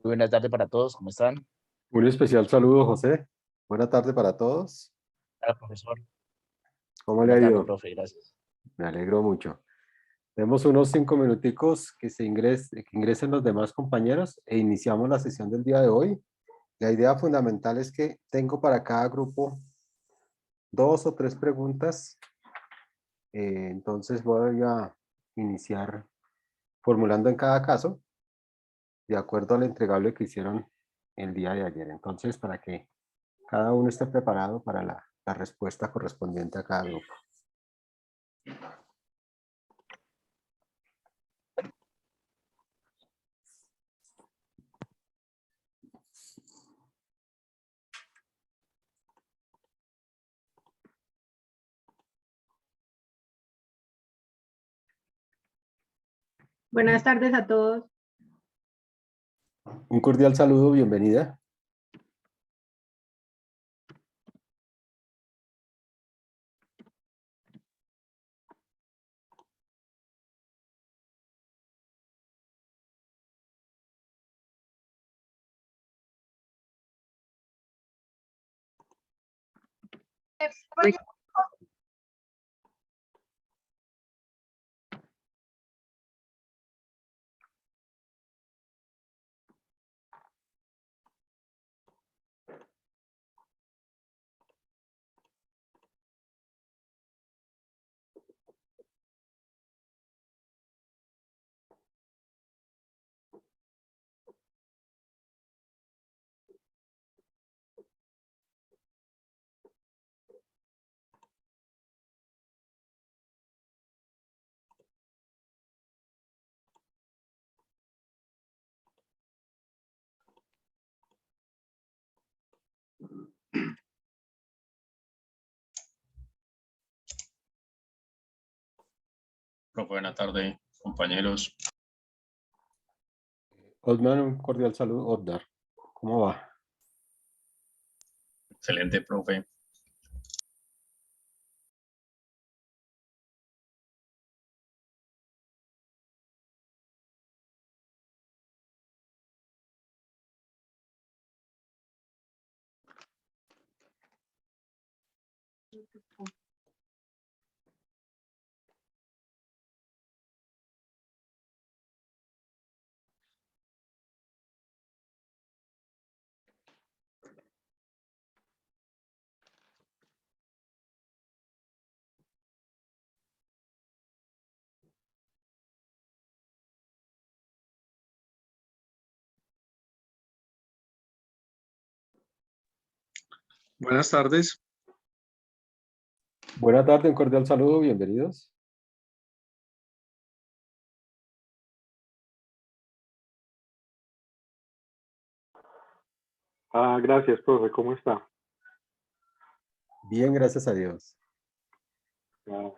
Muy buenas tardes para todos, ¿cómo están? Un especial saludo, José. Buena tarde para todos. Hola, profesor. ¿Cómo le ha Buena tarde, ido? profe, gracias. Me alegro mucho. Tenemos unos 5 minuticos que ingresen los demás compañeros e iniciamos la sesión del día de hoy. La idea fundamental es que tengo para cada grupo 2 o 3 preguntas. Entonces voy a iniciar formulando en cada caso de acuerdo al entregable que hicieron el día de ayer. Entonces, para que cada uno esté preparado para la respuesta correspondiente a cada grupo. Buenas tardes a todos. Un cordial saludo, bienvenida. Buena tarde, compañeros. Osman, un cordial saludo. Osdar, ¿cómo va? Excelente, profe. Buenas tardes. Buena tarde, un cordial saludo, bienvenidos. Gracias, profe. ¿Cómo está? Bien, gracias a Dios. Ah,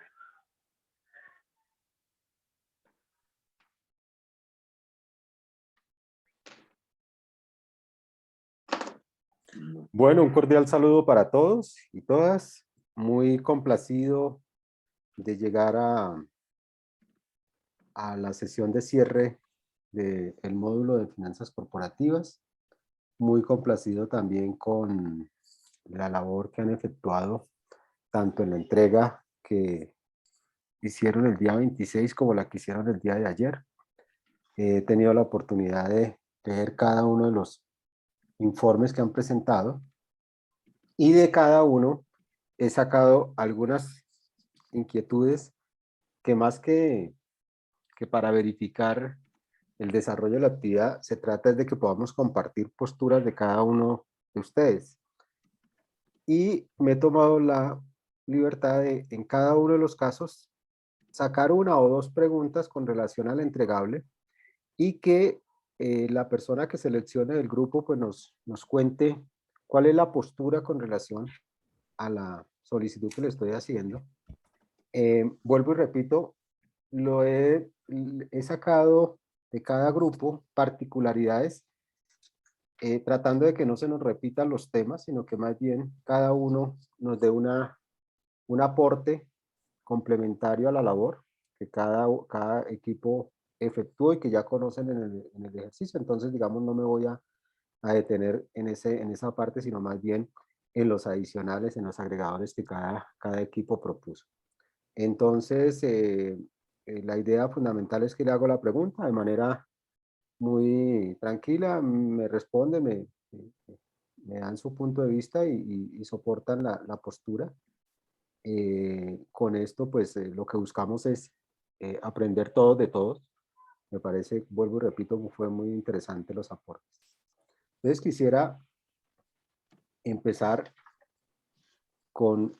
Bueno, un cordial saludo para todos y todas. Muy complacido de llegar a la sesión de cierre del módulo de finanzas corporativas. Muy complacido también con la labor que han efectuado, tanto en la entrega que hicieron el día 26 como la que hicieron el día de ayer. He tenido la oportunidad de leer cada uno de los informes que han presentado y de cada uno he sacado algunas inquietudes que más que para verificar el desarrollo de la actividad, se trata de que podamos compartir posturas de cada uno de ustedes. Y me he tomado la libertad de, en cada uno de los casos, sacar 1 o 2 preguntas con relación al entregable y que la persona que seleccione del grupo pues nos cuente cuál es la postura con relación a la solicitud que le estoy haciendo. Vuelvo y repito, he sacado de cada grupo particularidades, tratando de que no se nos repitan los temas, sino que más bien cada uno nos dé un aporte complementario a la labor que cada equipo efectuó y que ya conocen en el ejercicio. Entonces, digamos, no me voy a detener en esa parte, sino más bien en los adicionales, en los agregadores que cada equipo propuso. Entonces, la idea fundamental es que le hago la pregunta de manera muy tranquila, me responde, me dan su punto de vista y soportan la postura. Con esto, pues, lo que buscamos es aprender todos de todos. Me parece, vuelvo y repito, fue muy interesante los aportes. Entonces, quisiera empezar con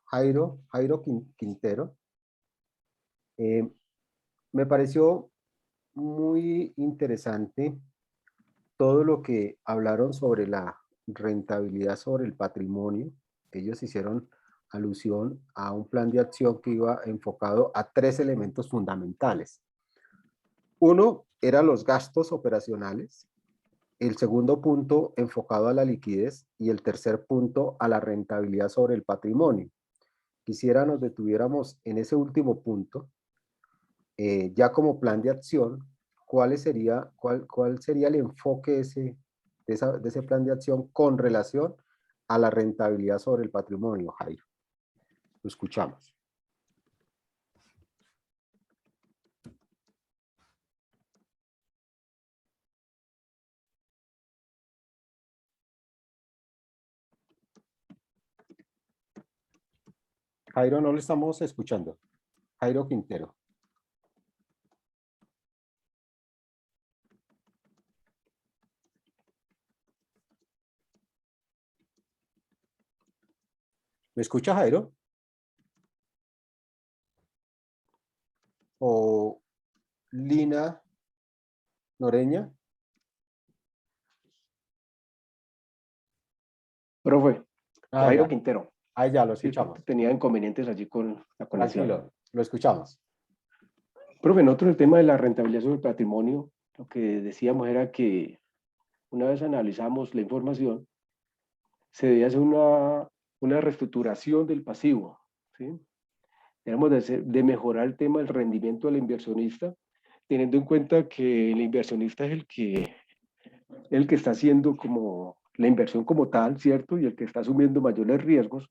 Jairo Quintero. Me pareció muy interesante todo lo que hablaron sobre la rentabilidad sobre el patrimonio. Ellos hicieron alusión a un plan de acción que iba enfocado a 3 elementos fundamentales. Uno era los gastos operacionales, el segundo punto enfocado a la liquidez y el tercer punto a la rentabilidad sobre el patrimonio. Quisiera nos detuviéramos en ese último punto, ya como plan de acción, cuál sería el enfoque de ese plan de acción con relación a la rentabilidad sobre el patrimonio, Jairo. Lo escuchamos. Jairo, no lo estamos escuchando. Jairo Quintero. ¿Me escucha, Jairo? ¿O Lina Noreña? Profe, Jairo Ya. Quintero. Ahí ya lo Sí, escuchamos. tenía inconvenientes allí con la conexión. Tranquilo, lo escuchamos. Profe, nosotros el tema de la rentabilidad sobre el patrimonio, lo que decíamos era que una vez analizamos la información, se debía hacer una reestructuración del pasivo, ¿sí? Tenemos de mejorar el tema del rendimiento del inversionista, teniendo en cuenta que el inversionista es el que está haciendo como la inversión como tal, ¿cierto? Y el que está asumiendo mayores riesgos.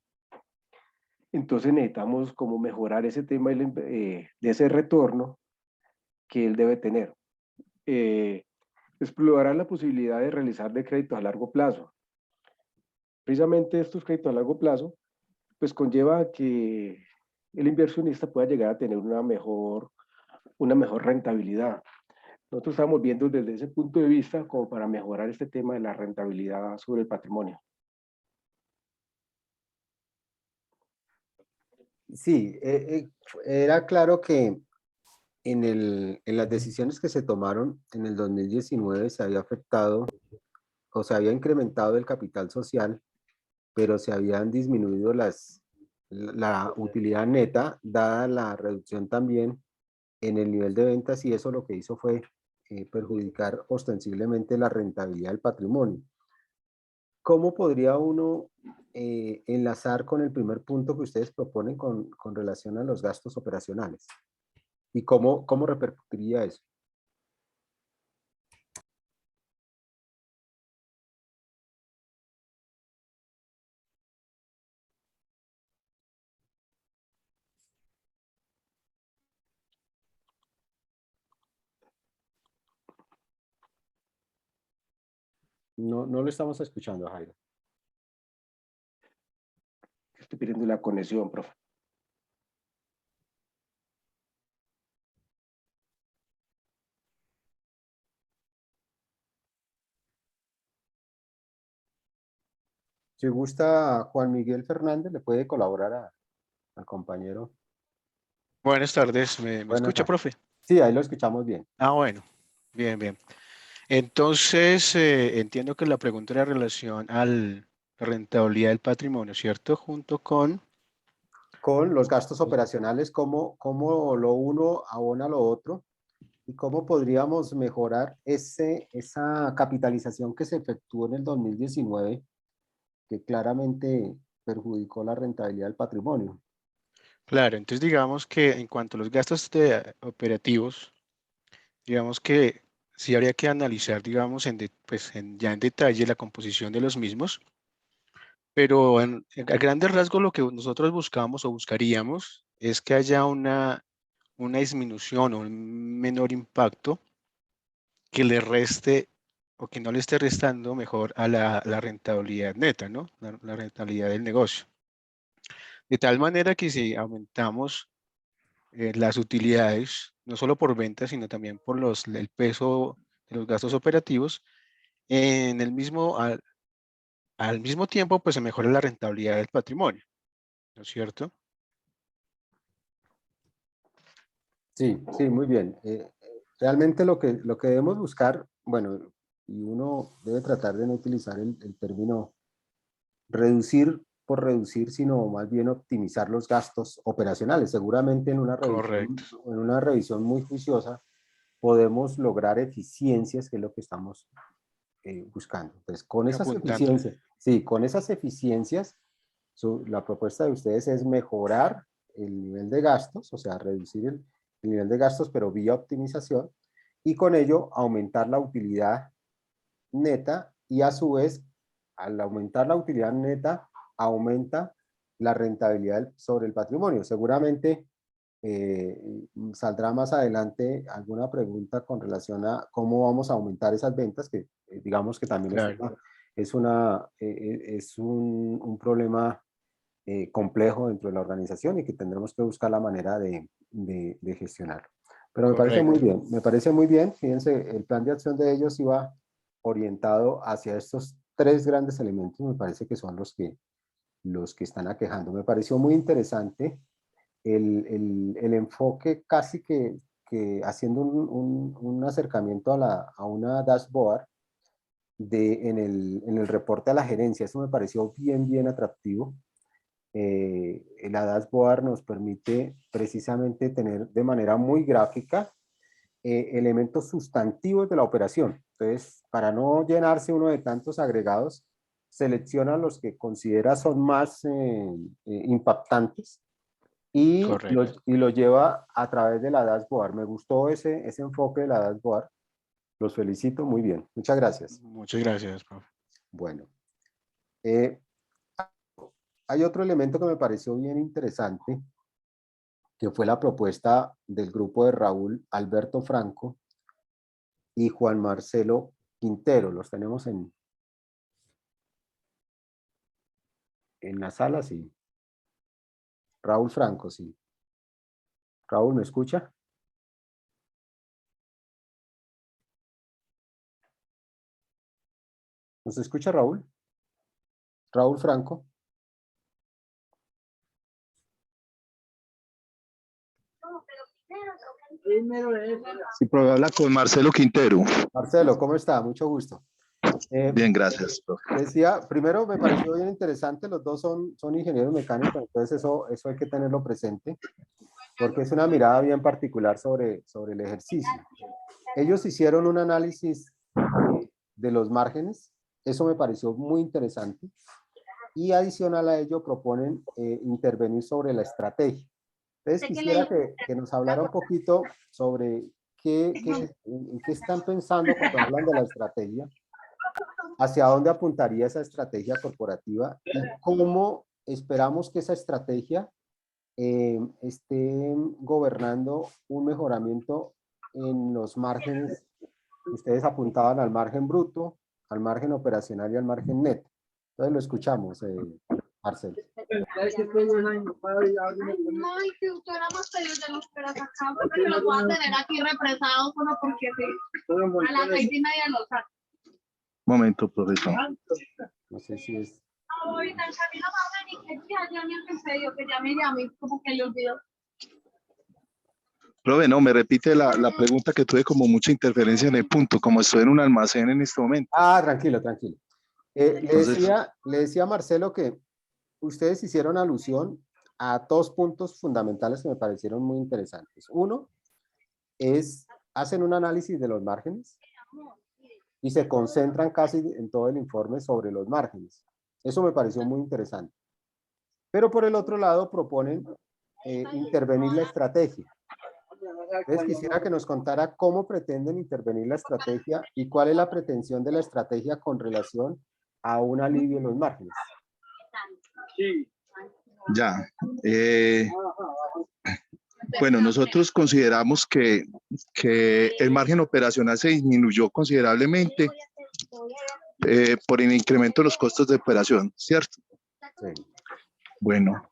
Entonces necesitamos como mejorar ese tema de ese retorno que él debe tener. Explorar la posibilidad de realizar de créditos a largo plazo. Precisamente estos créditos a largo plazo, pues conlleva que el inversionista pueda llegar a tener una mejor rentabilidad. Nosotros estamos viendo desde ese punto de vista como para mejorar este tema de la rentabilidad sobre el patrimonio. Sí, era claro que en las decisiones que se tomaron en el 2019 se había afectado o se había incrementado el capital social, pero se habían disminuido la utilidad neta, dada la reducción también en el nivel de ventas, y eso lo que hizo fue perjudicar ostensiblemente la rentabilidad del patrimonio. ¿Cómo podría uno enlazar con el primer punto que ustedes proponen con relación a los gastos operacionales? ¿Y cómo repercutiría eso? No lo estamos escuchando, Jairo. Estoy pidiendo la conexión, profe. Si gusta, Juan Miguel Fernández le puede colaborar al compañero. Buenas tardes, ¿me Buenas escucha, tardes. profe? Sí, ahí lo escuchamos bien. Ah, bueno, bien, bien. Entonces, entiendo que la pregunta era en relación a la rentabilidad del patrimonio, ¿cierto? Junto con... Con los gastos operacionales, cómo lo uno abona lo otro y cómo podríamos mejorar esa capitalización que se efectuó en el 2019, que claramente perjudicó la rentabilidad del patrimonio. Claro, entonces digamos que en cuanto a los gastos operativos, digamos que sí habría que analizar, digamos, ya en detalle la composición de los mismos, pero a grandes rasgos lo que nosotros buscamos o buscaríamos es que haya una disminución o un menor impacto que le reste o que no le esté restando mejor a la rentabilidad neta, ¿no? La rentabilidad del negocio. De tal manera que si aumentamos las utilidades, no solo por ventas, sino también por el peso de los gastos operativos, en al mismo tiempo, pues se mejora la rentabilidad del patrimonio, ¿no es cierto? Sí, sí, muy bien. Realmente lo que debemos buscar, bueno, y uno debe tratar de no utilizar el término reducir por reducir, sino más bien optimizar los gastos operacionales. Seguramente Correcto, en una revisión muy juiciosa podemos lograr eficiencias, que es lo que estamos buscando. Entonces, con esas apuntando. eficiencias, sí, con esas eficiencias, la propuesta de ustedes es mejorar el nivel de gastos, o sea, reducir el nivel de gastos, pero vía optimización, y con ello aumentar la utilidad neta y a su vez, al aumentar la utilidad neta, aumenta la rentabilidad sobre el patrimonio. Seguramente saldrá más adelante alguna pregunta con relación a cómo vamos a aumentar esas ventas, que digamos que también Claro, es un problema complejo dentro de la organización y que tendremos que buscar la manera de gestionar. Pero correcto. me parece muy bien, fíjense, el plan de acción de ellos iba orientado hacia estos tres grandes elementos, me parece que son los que están aquejando. Me pareció muy interesante el enfoque casi que haciendo un acercamiento a una dashboard en el reporte a la gerencia. Eso me pareció bien atractivo. La dashboard nos permite precisamente tener de manera muy gráfica elementos sustantivos de la operación. Entonces, para no llenarse uno de tantos agregados, selecciona los que considera son más impactantes Correcto. y lo lleva a través de la dashboard. Me gustó ese enfoque de la dashboard. Los felicito, muy bien. Muchas gracias. Muchas gracias, profe. Bueno, eh, hay otro elemento que me pareció bien interesante, que fue la propuesta del grupo de Raúl Alberto Franco y Juan Marcelo Quintero. Los tenemos en la sala, sí. Raúl Franco, sí. Raúl, ¿me escucha? ¿Nos escucha Raúl? Raúl Franco. Sí, pero habla con Marcelo Quintero. Marcelo, ¿cómo está? Mucho gusto. Bien, gracias, profe. Decía, primero me pareció bien interesante, los dos son ingenieros mecánicos, entonces eso hay que tenerlo presente, porque es una mirada bien particular sobre el ejercicio. Ellos hicieron un análisis de los márgenes, eso me pareció muy interesante, y adicional a ello proponen intervenir sobre la estrategia. Entonces quisiera que nos hablara un poquito sobre en qué están pensando cuando hablan de la estrategia, hacia dónde apuntaría esa estrategia corporativa y cómo esperamos que esa estrategia esté gobernando un mejoramiento en los márgenes. Ustedes apuntaban al margen bruto, al margen operacional y al margen neto. Entonces lo escuchamos, Marcelo. No, y si hubiéramos pedido de los pero acá, porque los voy a tener aquí represados solo porque sí. A las 6:30 los saco. Momento, profesor. No sé si es... Ahorita el camino va a venir, que ya ni empecé yo, que ya me llamé, como que le olvidó. Profe, no, me repite la pregunta, que tuve como mucha interferencia en el punto, como estoy en un almacén en este momento. Ah, tranquilo, tranquilo. Entonces, Le decía a Marcelo que ustedes hicieron alusión a dos puntos fundamentales que me parecieron muy interesantes. Uno es, hacen un análisis de los márgenes y se concentran casi en todo el informe sobre los márgenes. Eso me pareció muy interesante. Pero por el otro lado proponen intervenir la estrategia. Entonces quisiera que nos contara cómo pretenden intervenir la estrategia y cuál es la pretensión de la estrategia con relación a un alivio en los márgenes. Ya. Bueno, nosotros consideramos que el margen operacional se disminuyó considerablemente por el incremento de los costos de operación, ¿cierto? Sí. Bueno,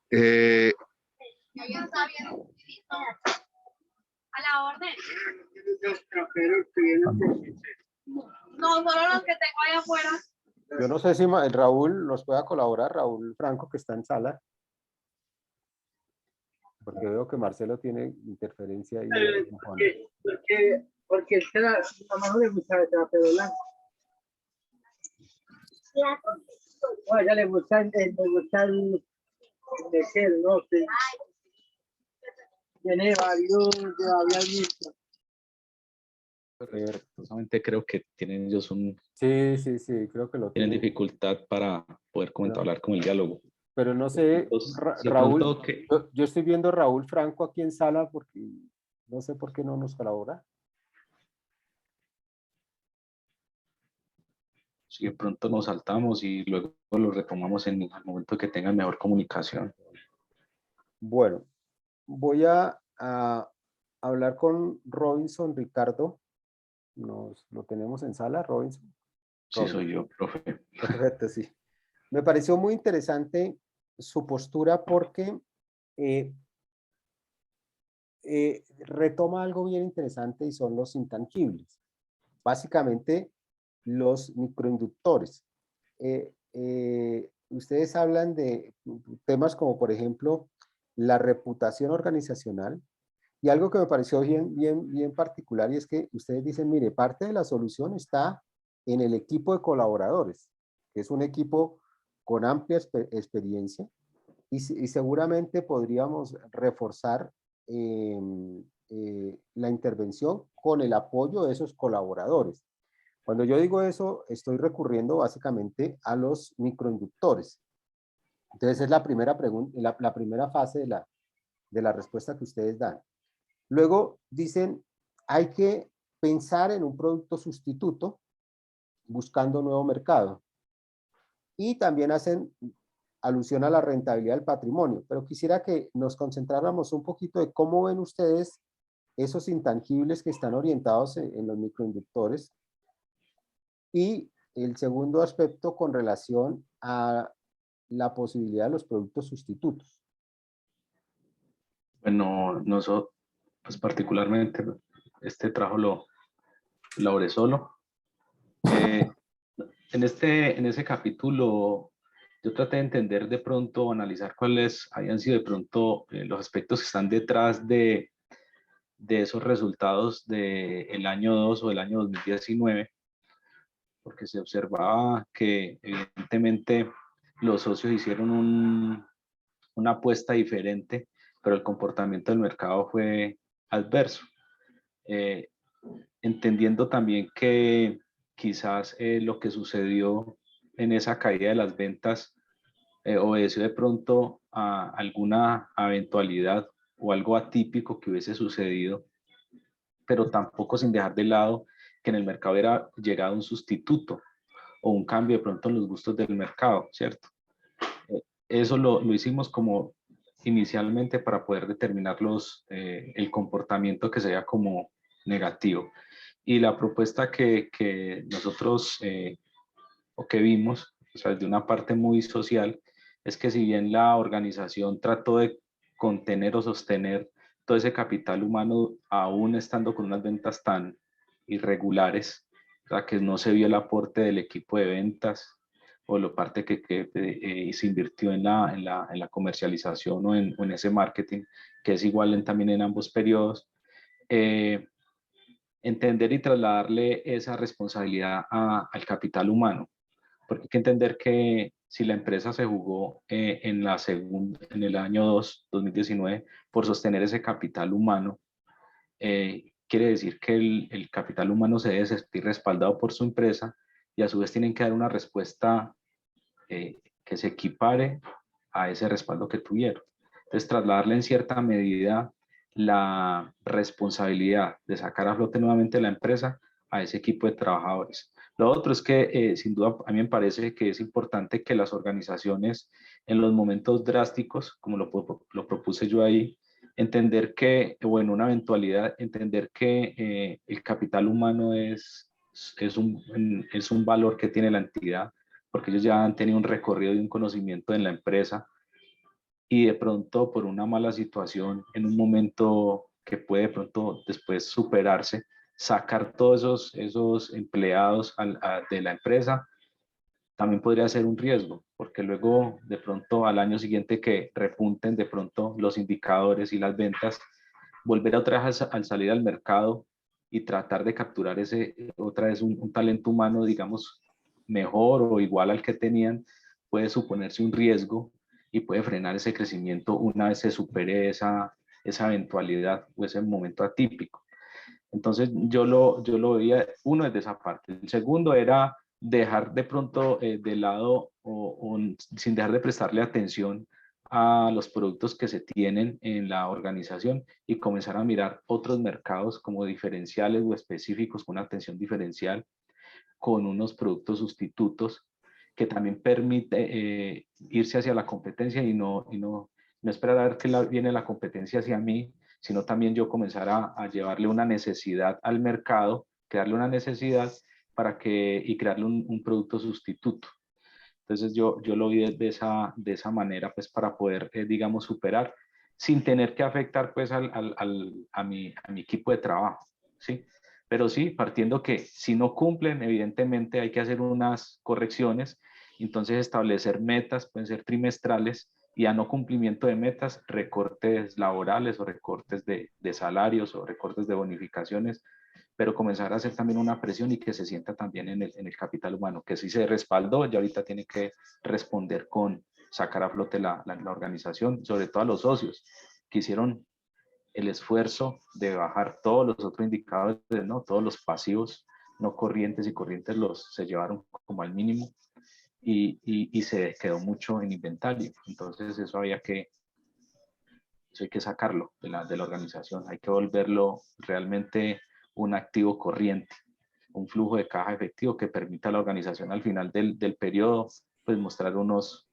A la orden. No, solo los que tengo ahí afuera. Yo no sé si Raúl nos pueda colaborar, Raúl Franco, que está en sala. Porque veo que Marcelo tiene interferencia ahí. Porque la mano le gusta el trapero blanco. No, ella le gusta el mesero, no sé. Tiene varios, había visto. Solamente creo que tienen ellos Sí, creo que lo tienen tienen. dificultad para poder hablar con el diálogo. Pero no sé, Entonces, de Raúl, pronto que- yo estoy viendo a Raúl Franco aquí en sala porque no sé por qué no nos colabora. Si de pronto nos saltamos y luego lo retomamos en el momento que tengan mejor comunicación. Bueno, voy a hablar con Robinson Ricardo. Lo tenemos en sala, Robinson. Sí, soy yo, profe. Perfecto, sí. Me pareció muy interesante su postura porque retoma algo bien interesante y son los intangibles. Básicamente, los microinductores. Ustedes hablan de temas como, por ejemplo, la reputación organizacional. Y algo que me pareció bien particular y es que ustedes dicen, mire, parte de la solución está en el equipo de colaboradores, que es un equipo con amplia experiencia y seguramente podríamos reforzar la intervención con el apoyo de esos colaboradores. Cuando yo digo eso, estoy recurriendo básicamente a los microinductores. Entonces es la primera pregunta, la primera fase de la respuesta que ustedes dan. Luego dicen, hay que pensar en un producto sustituto buscando nuevo mercado. Y también hacen alusión a la rentabilidad del patrimonio, pero quisiera que nos concentráramos un poquito de cómo ven ustedes esos intangibles que están orientados en los microinductores. Y el segundo aspecto con relación a la posibilidad de los productos sustitutos. Bueno, nosotros, pues particularmente, este trabajo lo elaboré solo. En ese capítulo, yo traté de entender de pronto, analizar cuáles habían sido de pronto los aspectos que están detrás de esos resultados del año 2 o del año 2019, porque se observaba que evidentemente los socios hicieron una apuesta diferente, pero el comportamiento del mercado fue adverso. Entendiendo también que quizás lo que sucedió en esa caída de las ventas obedeció de pronto a alguna eventualidad o algo atípico que hubiese sucedido, pero tampoco sin dejar de lado que en el mercado hubiera llegado un sustituto o un cambio de pronto en los gustos del mercado, ¿cierto? Eso lo hicimos como inicialmente para poder determinar el comportamiento que sería como negativo. Y la propuesta que nosotros o que vimos, o sea, de una parte muy social, es que si bien la organización trató de contener o sostener todo ese capital humano, aún estando con unas ventas tan irregulares, o sea, que no se vio el aporte del equipo de ventas o la parte que se invirtió en la comercialización o en ese marketing, que es igual también en ambos periodos, entender y trasladarle esa responsabilidad al capital humano, porque hay que entender que si la empresa se jugó en el año 2019, por sostener ese capital humano, quiere decir que el capital humano se debe sentir respaldado por su empresa y a su vez tienen que dar una respuesta que se equipare a ese respaldo que tuvieron. Entonces, trasladarle en cierta medida la responsabilidad de sacar a flote nuevamente la empresa a ese equipo de trabajadores. Lo otro es que, sin duda, a mí me parece que es importante que las organizaciones en los momentos drásticos, como lo propuse yo ahí, entender que, o en una eventualidad, entender que el capital humano es un valor que tiene la entidad, porque ellos ya han tenido un recorrido y un conocimiento en la empresa, y de pronto por una mala situación, en un momento que puede de pronto después superarse, sacar todos esos empleados de la empresa, también podría ser un riesgo, porque luego de pronto al año siguiente que repunten de pronto los indicadores y las ventas, volver otra vez al salir al mercado y tratar de capturar otra vez un talento humano, digamos, mejor o igual al que tenían, puede suponerse un riesgo y puede frenar ese crecimiento una vez se supere esa eventualidad o ese momento atípico. Entonces yo lo veía, uno es de esa parte. El segundo era dejar de pronto de lado o sin dejar de prestarle atención a los productos que se tienen en la organización y comenzar a mirar otros mercados como diferenciales o específicos con una atención diferencial, con unos productos sustitutos que también permite irse hacia la competencia y no esperar a ver que viene la competencia hacia mí, sino también yo comenzar a llevarle una necesidad al mercado, crearle una necesidad y crearle un producto sustituto. Entonces yo lo vi de esa manera, pues para poder, digamos, superar sin tener que afectar pues a mi equipo de trabajo, ¿sí? Pero sí, partiendo que si no cumplen, evidentemente hay que hacer unas correcciones, entonces establecer metas, pueden ser trimestrales, y a no cumplimiento de metas, recortes laborales o recortes de salarios o recortes de bonificaciones, pero comenzar a hacer también una presión y que se sienta también en el capital humano, que si se respaldó, ya ahorita tiene que responder con sacar a flote la organización, sobre todo a los socios, que hicieron el esfuerzo de bajar todos los otros indicadores, ¿no? Todos los pasivos no corrientes y corrientes se llevaron como al mínimo y se quedó mucho en inventario. Entonces eso hay que sacarlo de la organización, hay que volverlo realmente un activo corriente, un flujo de caja efectivo que permita a la organización al final del periodo pues mostrar unos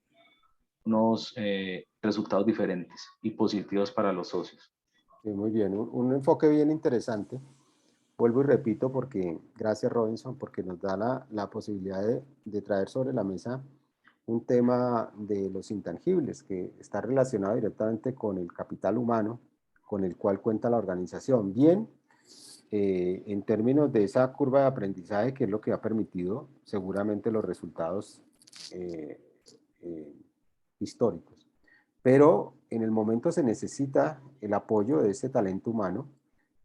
resultados diferentes y positivos para los socios. Sí, muy bien, un enfoque bien interesante. Vuelvo y repito porque, gracias Robinson, porque nos da la posibilidad de traer sobre la mesa un tema de los intangibles que está relacionado directamente con el capital humano con el cual cuenta la organización. Bien, en términos de esa curva de aprendizaje, que es lo que ha permitido seguramente los resultados históricos. Pero en el momento se necesita el apoyo de ese talento humano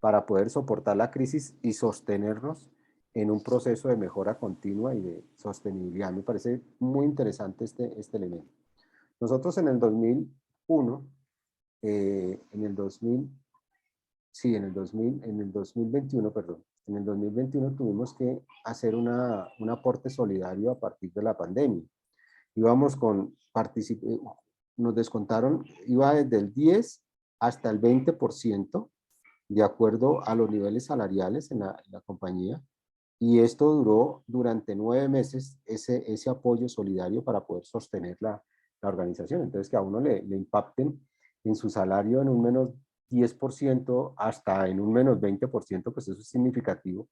para poder soportar la crisis y sostenernos en un proceso de mejora continua y de sostenibilidad. Me parece muy interesante este elemento. Nosotros en el 2001, en el 2021 tuvimos que hacer un aporte solidario a partir de la pandemia. Íbamos nos descontaron, iba desde el 10 hasta el 20% de acuerdo a los niveles salariales en la compañía, y esto duró durante 9 meses, ese apoyo solidario para poder sostener la organización. Entonces, que a uno le impacten en su salario en un menos 10% hasta en un menos 20%, pues eso es significativo,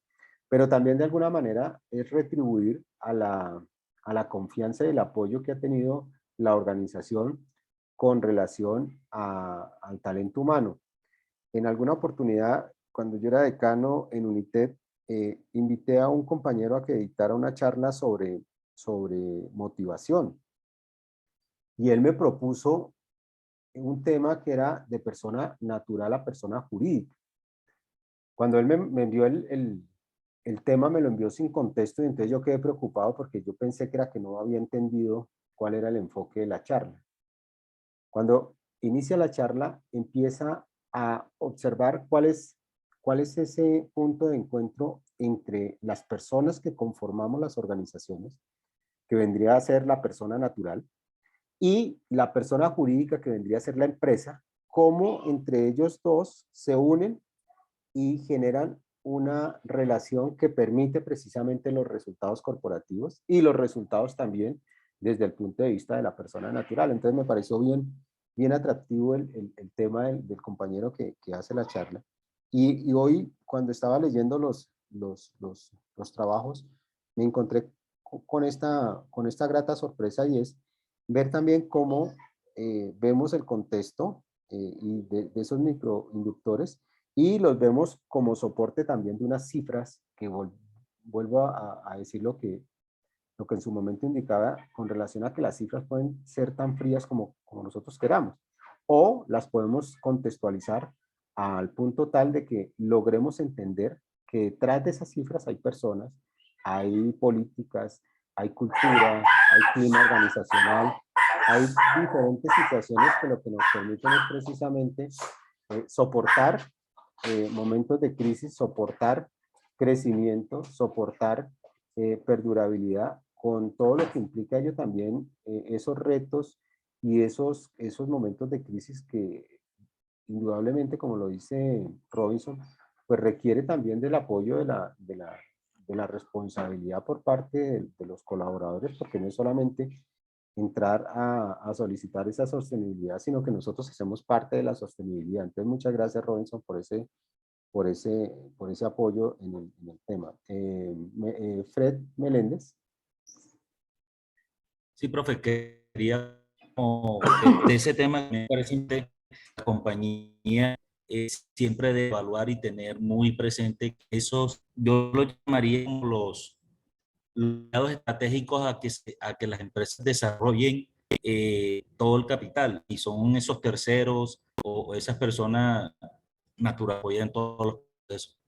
pero también de alguna manera es retribuir a la confianza y el apoyo que ha tenido la organización con relación al talento humano. En alguna oportunidad, cuando yo era decano en UNITED, invité a un compañero a que dictara una charla sobre motivación. Y él me propuso un tema que era de persona natural a persona jurídica. Cuando él me envió el tema, me lo envió sin contexto, y entonces yo quedé preocupado porque yo pensé que era que no había entendido cuál era el enfoque de la charla. Cuando inicia la charla, empieza a observar cuál es ese punto de encuentro entre las personas que conformamos las organizaciones, que vendría a ser la persona natural, y la persona jurídica que vendría a ser la empresa, cómo entre ellos dos se unen y generan una relación que permite precisamente los resultados corporativos y los resultados también desde el punto de vista de la persona natural. Entonces me pareció bien atractivo el tema del compañero que hace la charla. Y hoy, cuando estaba leyendo los trabajos, me encontré con esta grata sorpresa, y es ver también cómo vemos el contexto y de esos microinductores, y los vemos como soporte también de unas cifras que vuelvo a decir lo que en su momento indicaba con relación a que las cifras pueden ser tan frías como nosotros queramos, o las podemos contextualizar al punto tal de que logremos entender que detrás de esas cifras hay personas, hay políticas, hay cultura, hay clima organizacional, hay diferentes situaciones que lo que nos permiten es precisamente soportar momentos de crisis, soportar crecimiento, soportar perdurabilidad, con todo lo que implica ello también, esos retos y esos momentos de crisis que indudablemente, como lo dice Robinson, pues requiere también del apoyo de la responsabilidad por parte de los colaboradores, porque no es solamente entrar a solicitar esa sostenibilidad, sino que nosotros hacemos parte de la sostenibilidad. Entonces, muchas gracias, Robinson, por ese apoyo en el tema. Fred Meléndez. Sí, profe, quería como de ese tema, me parece que la compañía siempre de evaluar y tener muy presente esos, yo lo llamaría como los lados estratégicos a que las empresas desarrollen todo el capital, y son esos terceros o esas personas naturales que apoyan todos los procesos.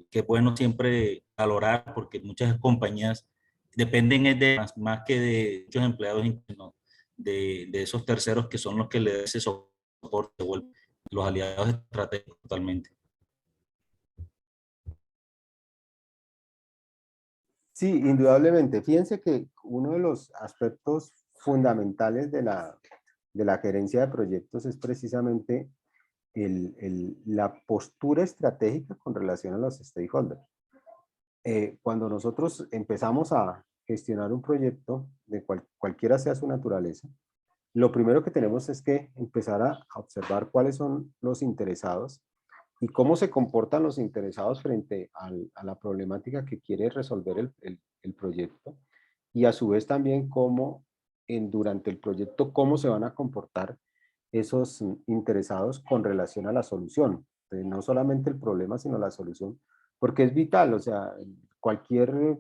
Que es bueno siempre valorar, porque muchas compañías dependen más que de muchos empleados internos, de esos terceros que son los que le dan ese soporte, los aliados estratégicos totalmente. Sí, indudablemente. Fíjense que uno de los aspectos fundamentales de la gerencia de proyectos es precisamente la postura estratégica con relación a los stakeholders. Cuando nosotros empezamos a gestionar un proyecto, de cualquiera sea su naturaleza, lo primero que tenemos es que empezar a observar cuáles son los interesados y cómo se comportan los interesados frente a la problemática que quiere resolver el proyecto, y a su vez también cómo durante el proyecto cómo se van a comportar esos interesados con relación a la solución. Entonces, no solamente el problema, sino la solución, porque es vital. O sea, cualquier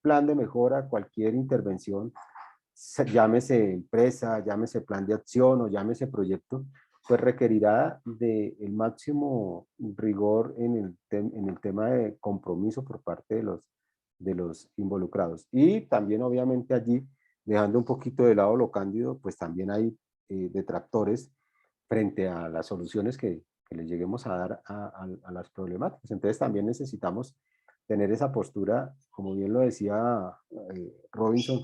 plan de mejora, cualquier intervención, llámese empresa, llámese plan de acción o llámese proyecto, pues requerirá del máximo rigor en el tema de compromiso por parte de los involucrados. Y también, obviamente, allí, dejando un poquito de lado lo cándido, pues también hay detractores frente a las soluciones que le lleguemos a dar a las problemáticas. Entonces también necesitamos tener esa postura, como bien lo decía Robinson,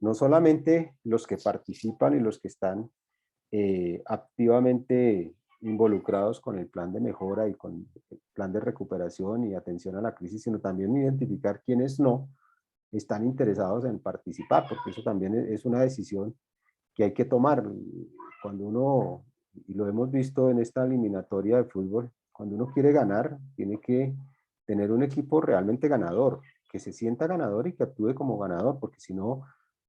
no solamente los que participan y los que están activamente involucrados con el plan de mejora y con el plan de recuperación y atención a la crisis, sino también identificar quienes no están interesados en participar, porque eso también es una decisión que hay que tomar. Cuando uno, y lo hemos visto en esta eliminatoria de fútbol, cuando uno quiere ganar, tiene que tener un equipo realmente ganador, que se sienta ganador y que actúe como ganador, porque si no,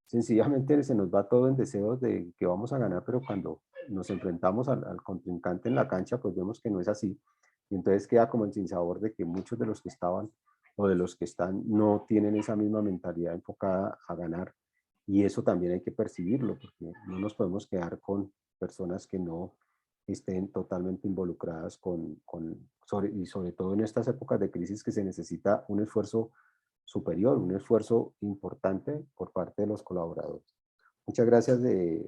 sencillamente se nos va todo en deseos de que vamos a ganar, pero cuando nos enfrentamos al contrincante en la cancha, pues vemos que no es así, y entonces queda como el sinsabor de que muchos de los que estaban o de los que están no tienen esa misma mentalidad enfocada a ganar, y eso también hay que percibirlo, porque no nos podemos quedar con personas que no estén totalmente involucradas y sobre todo en estas épocas de crisis, que se necesita un esfuerzo superior, un esfuerzo importante por parte de los colaboradores. Muchas gracias,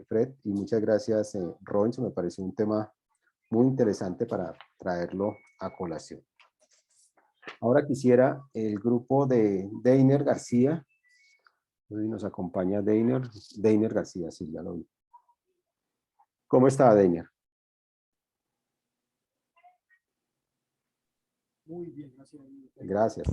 Fred, y muchas gracias, Robinson. Me pareció un tema muy interesante para traerlo a colación. Ahora quisiera el grupo de Deiner García. Hoy nos acompaña Deiner García, sí, ya lo vi. ¿Cómo está, Deiner? Muy bien, gracias. Gracias.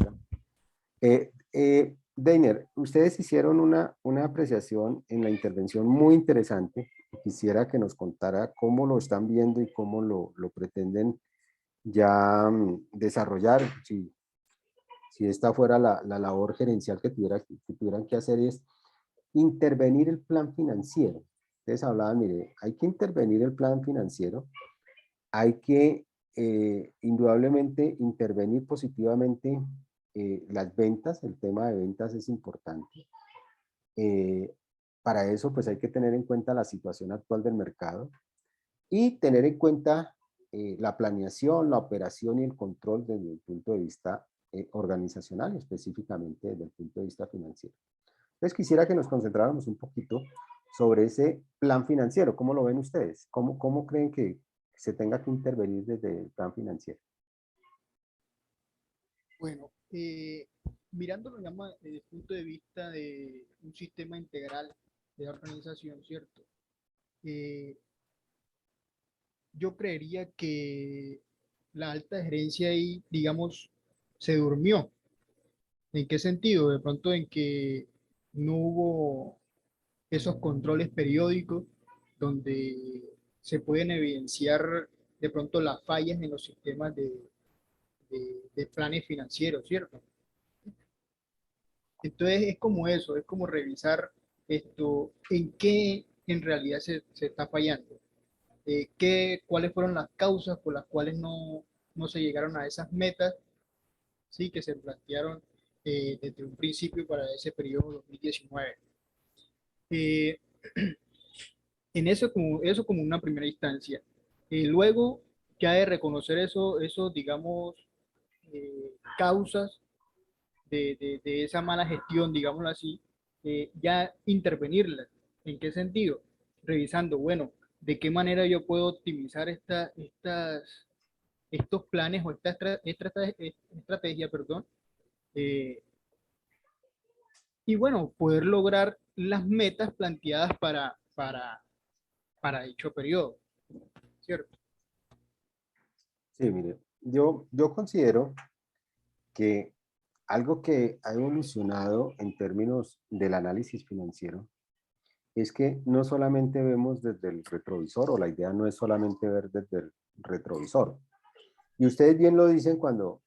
Deiner, ustedes hicieron una apreciación en la intervención muy interesante. Quisiera que nos contara cómo lo están viendo y cómo lo pretenden ya desarrollar. Si esta fuera la labor gerencial que tuvieran que hacer, es intervenir el plan financiero. Ustedes hablaban, mire, hay que intervenir el plan financiero, hay que indudablemente intervenir positivamente las ventas, el tema de ventas es importante. Para eso pues hay que tener en cuenta la situación actual del mercado y tener en cuenta la planeación, la operación y el control desde el punto de vista organizacional, específicamente desde el punto de vista financiero. Entonces quisiera que nos concentráramos un poquito sobre ese plan financiero. ¿Cómo lo ven ustedes? ¿Cómo creen que se tenga que intervenir desde el plan financiero? Bueno, mirándolo digamos, desde el punto de vista de un sistema integral de organización, ¿cierto? Yo creería que la alta gerencia ahí, digamos, se durmió. ¿En qué sentido? De pronto en que no hubo esos controles periódicos donde se pueden evidenciar de pronto las fallas en los sistemas de planes financieros, ¿cierto? Entonces es como eso, es como revisar esto, en qué en realidad se está fallando, cuáles fueron las causas por las cuales no se llegaron a esas metas, ¿sí? Que se plantearon desde un principio para ese periodo 2019. Eh, en eso como una primera instancia. Luego ya de reconocer eso digamos, causas de esa mala gestión, digámoslo así, ya intervenirla. ¿En qué sentido? Revisando, bueno, de qué manera yo puedo optimizar estos planes o estrategia, perdón, eh, y bueno, poder lograr las metas planteadas para dicho periodo, ¿cierto? Sí, mire, yo considero que algo que ha evolucionado en términos del análisis financiero es que no solamente vemos desde el retrovisor, o la idea no es solamente ver desde el retrovisor. Y ustedes bien lo dicen cuando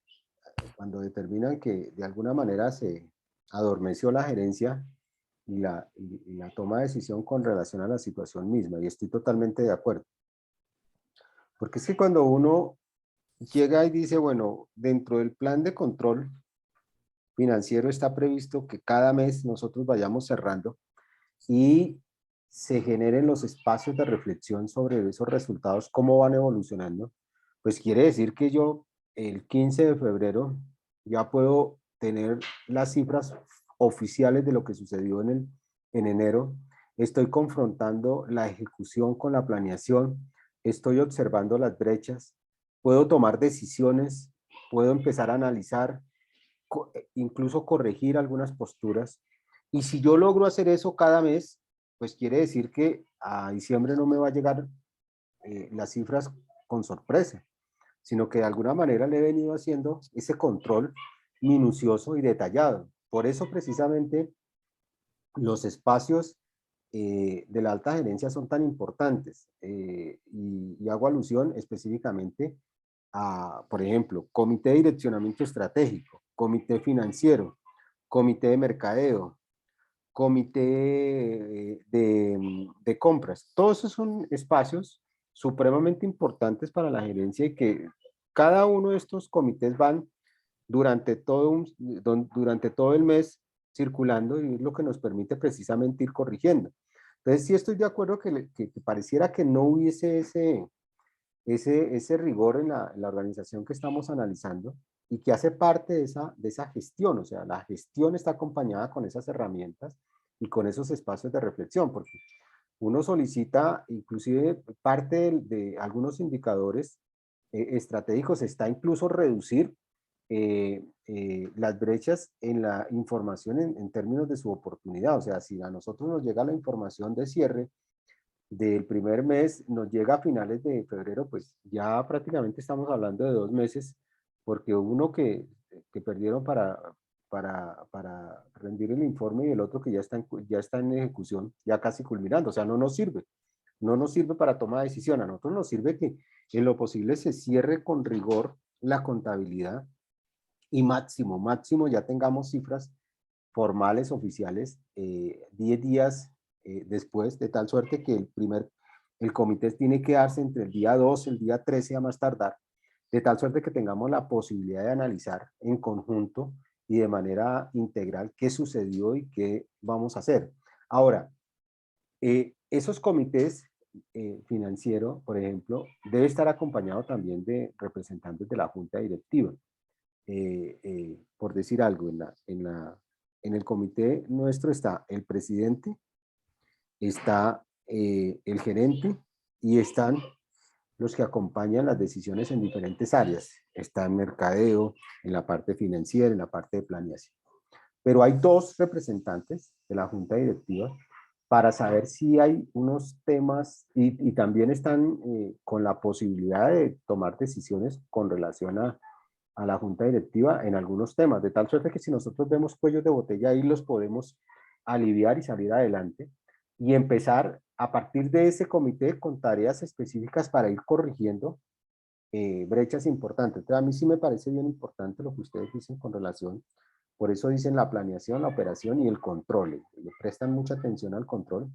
determinan que de alguna manera se adormeció la gerencia y la toma de decisión con relación a la situación misma, y estoy totalmente de acuerdo. Porque es que cuando uno llega y dice, bueno, dentro del plan de control financiero está previsto que cada mes nosotros vayamos cerrando y se generen los espacios de reflexión sobre esos resultados, cómo van evolucionando, pues quiere decir que yo el 15 de febrero ya puedo tener las cifras oficiales de lo que sucedió en enero, estoy confrontando la ejecución con la planeación, estoy observando las brechas, puedo tomar decisiones, puedo empezar a analizar, incluso corregir algunas posturas. Y si yo logro hacer eso cada mes, pues quiere decir que a diciembre no me va a llegar las cifras con sorpresa, sino que de alguna manera le he venido haciendo ese control minucioso y detallado. Por eso precisamente los espacios de la alta gerencia son tan importantes y hago alusión específicamente a, por ejemplo, comité de direccionamiento estratégico, comité financiero, comité de mercadeo, comité de compras. Todos esos son espacios supremamente importantes para la gerencia y que cada uno de estos comités van durante todo el mes circulando y es lo que nos permite precisamente ir corrigiendo. Entonces sí estoy de acuerdo que pareciera que no hubiese ese rigor en la organización que estamos analizando y que hace parte de esa gestión, o sea, la gestión está acompañada con esas herramientas y con esos espacios de reflexión, porque uno solicita, inclusive parte de algunos indicadores estratégicos está incluso reducir las brechas en la información en términos de su oportunidad, o sea, si a nosotros nos llega la información de cierre, del primer mes nos llega a finales de febrero, pues ya prácticamente estamos hablando de 2 meses, porque uno que perdieron para rendir el informe y el otro que ya está en ejecución, ya casi culminando, o sea, no nos sirve. No nos sirve para toma de decisión, a nosotros nos sirve que en lo posible se cierre con rigor la contabilidad y máximo ya tengamos cifras formales, oficiales, 10 días después, de tal suerte que el comité tiene que darse entre el día 2, el día 13 a más tardar, de tal suerte que tengamos la posibilidad de analizar en conjunto y de manera integral qué sucedió y qué vamos a hacer. Ahora, esos comités financieros, por ejemplo, debe estar acompañado también de representantes de la junta directiva. Por decir algo, en el comité nuestro está el presidente, está el gerente y están los que acompañan las decisiones en diferentes áreas. Está en mercadeo, en la parte financiera, en la parte de planeación. Pero hay 2 representantes de la junta directiva para saber si hay unos temas y también están con la posibilidad de tomar decisiones con relación a la junta directiva en algunos temas, de tal suerte que si nosotros vemos cuellos de botella ahí los podemos aliviar y salir adelante y empezar a partir de ese comité con tareas específicas para ir corrigiendo brechas importantes. Entonces, a mí sí me parece bien importante lo que ustedes dicen con relación, por eso dicen la planeación, la operación y el control. Le prestan mucha atención al control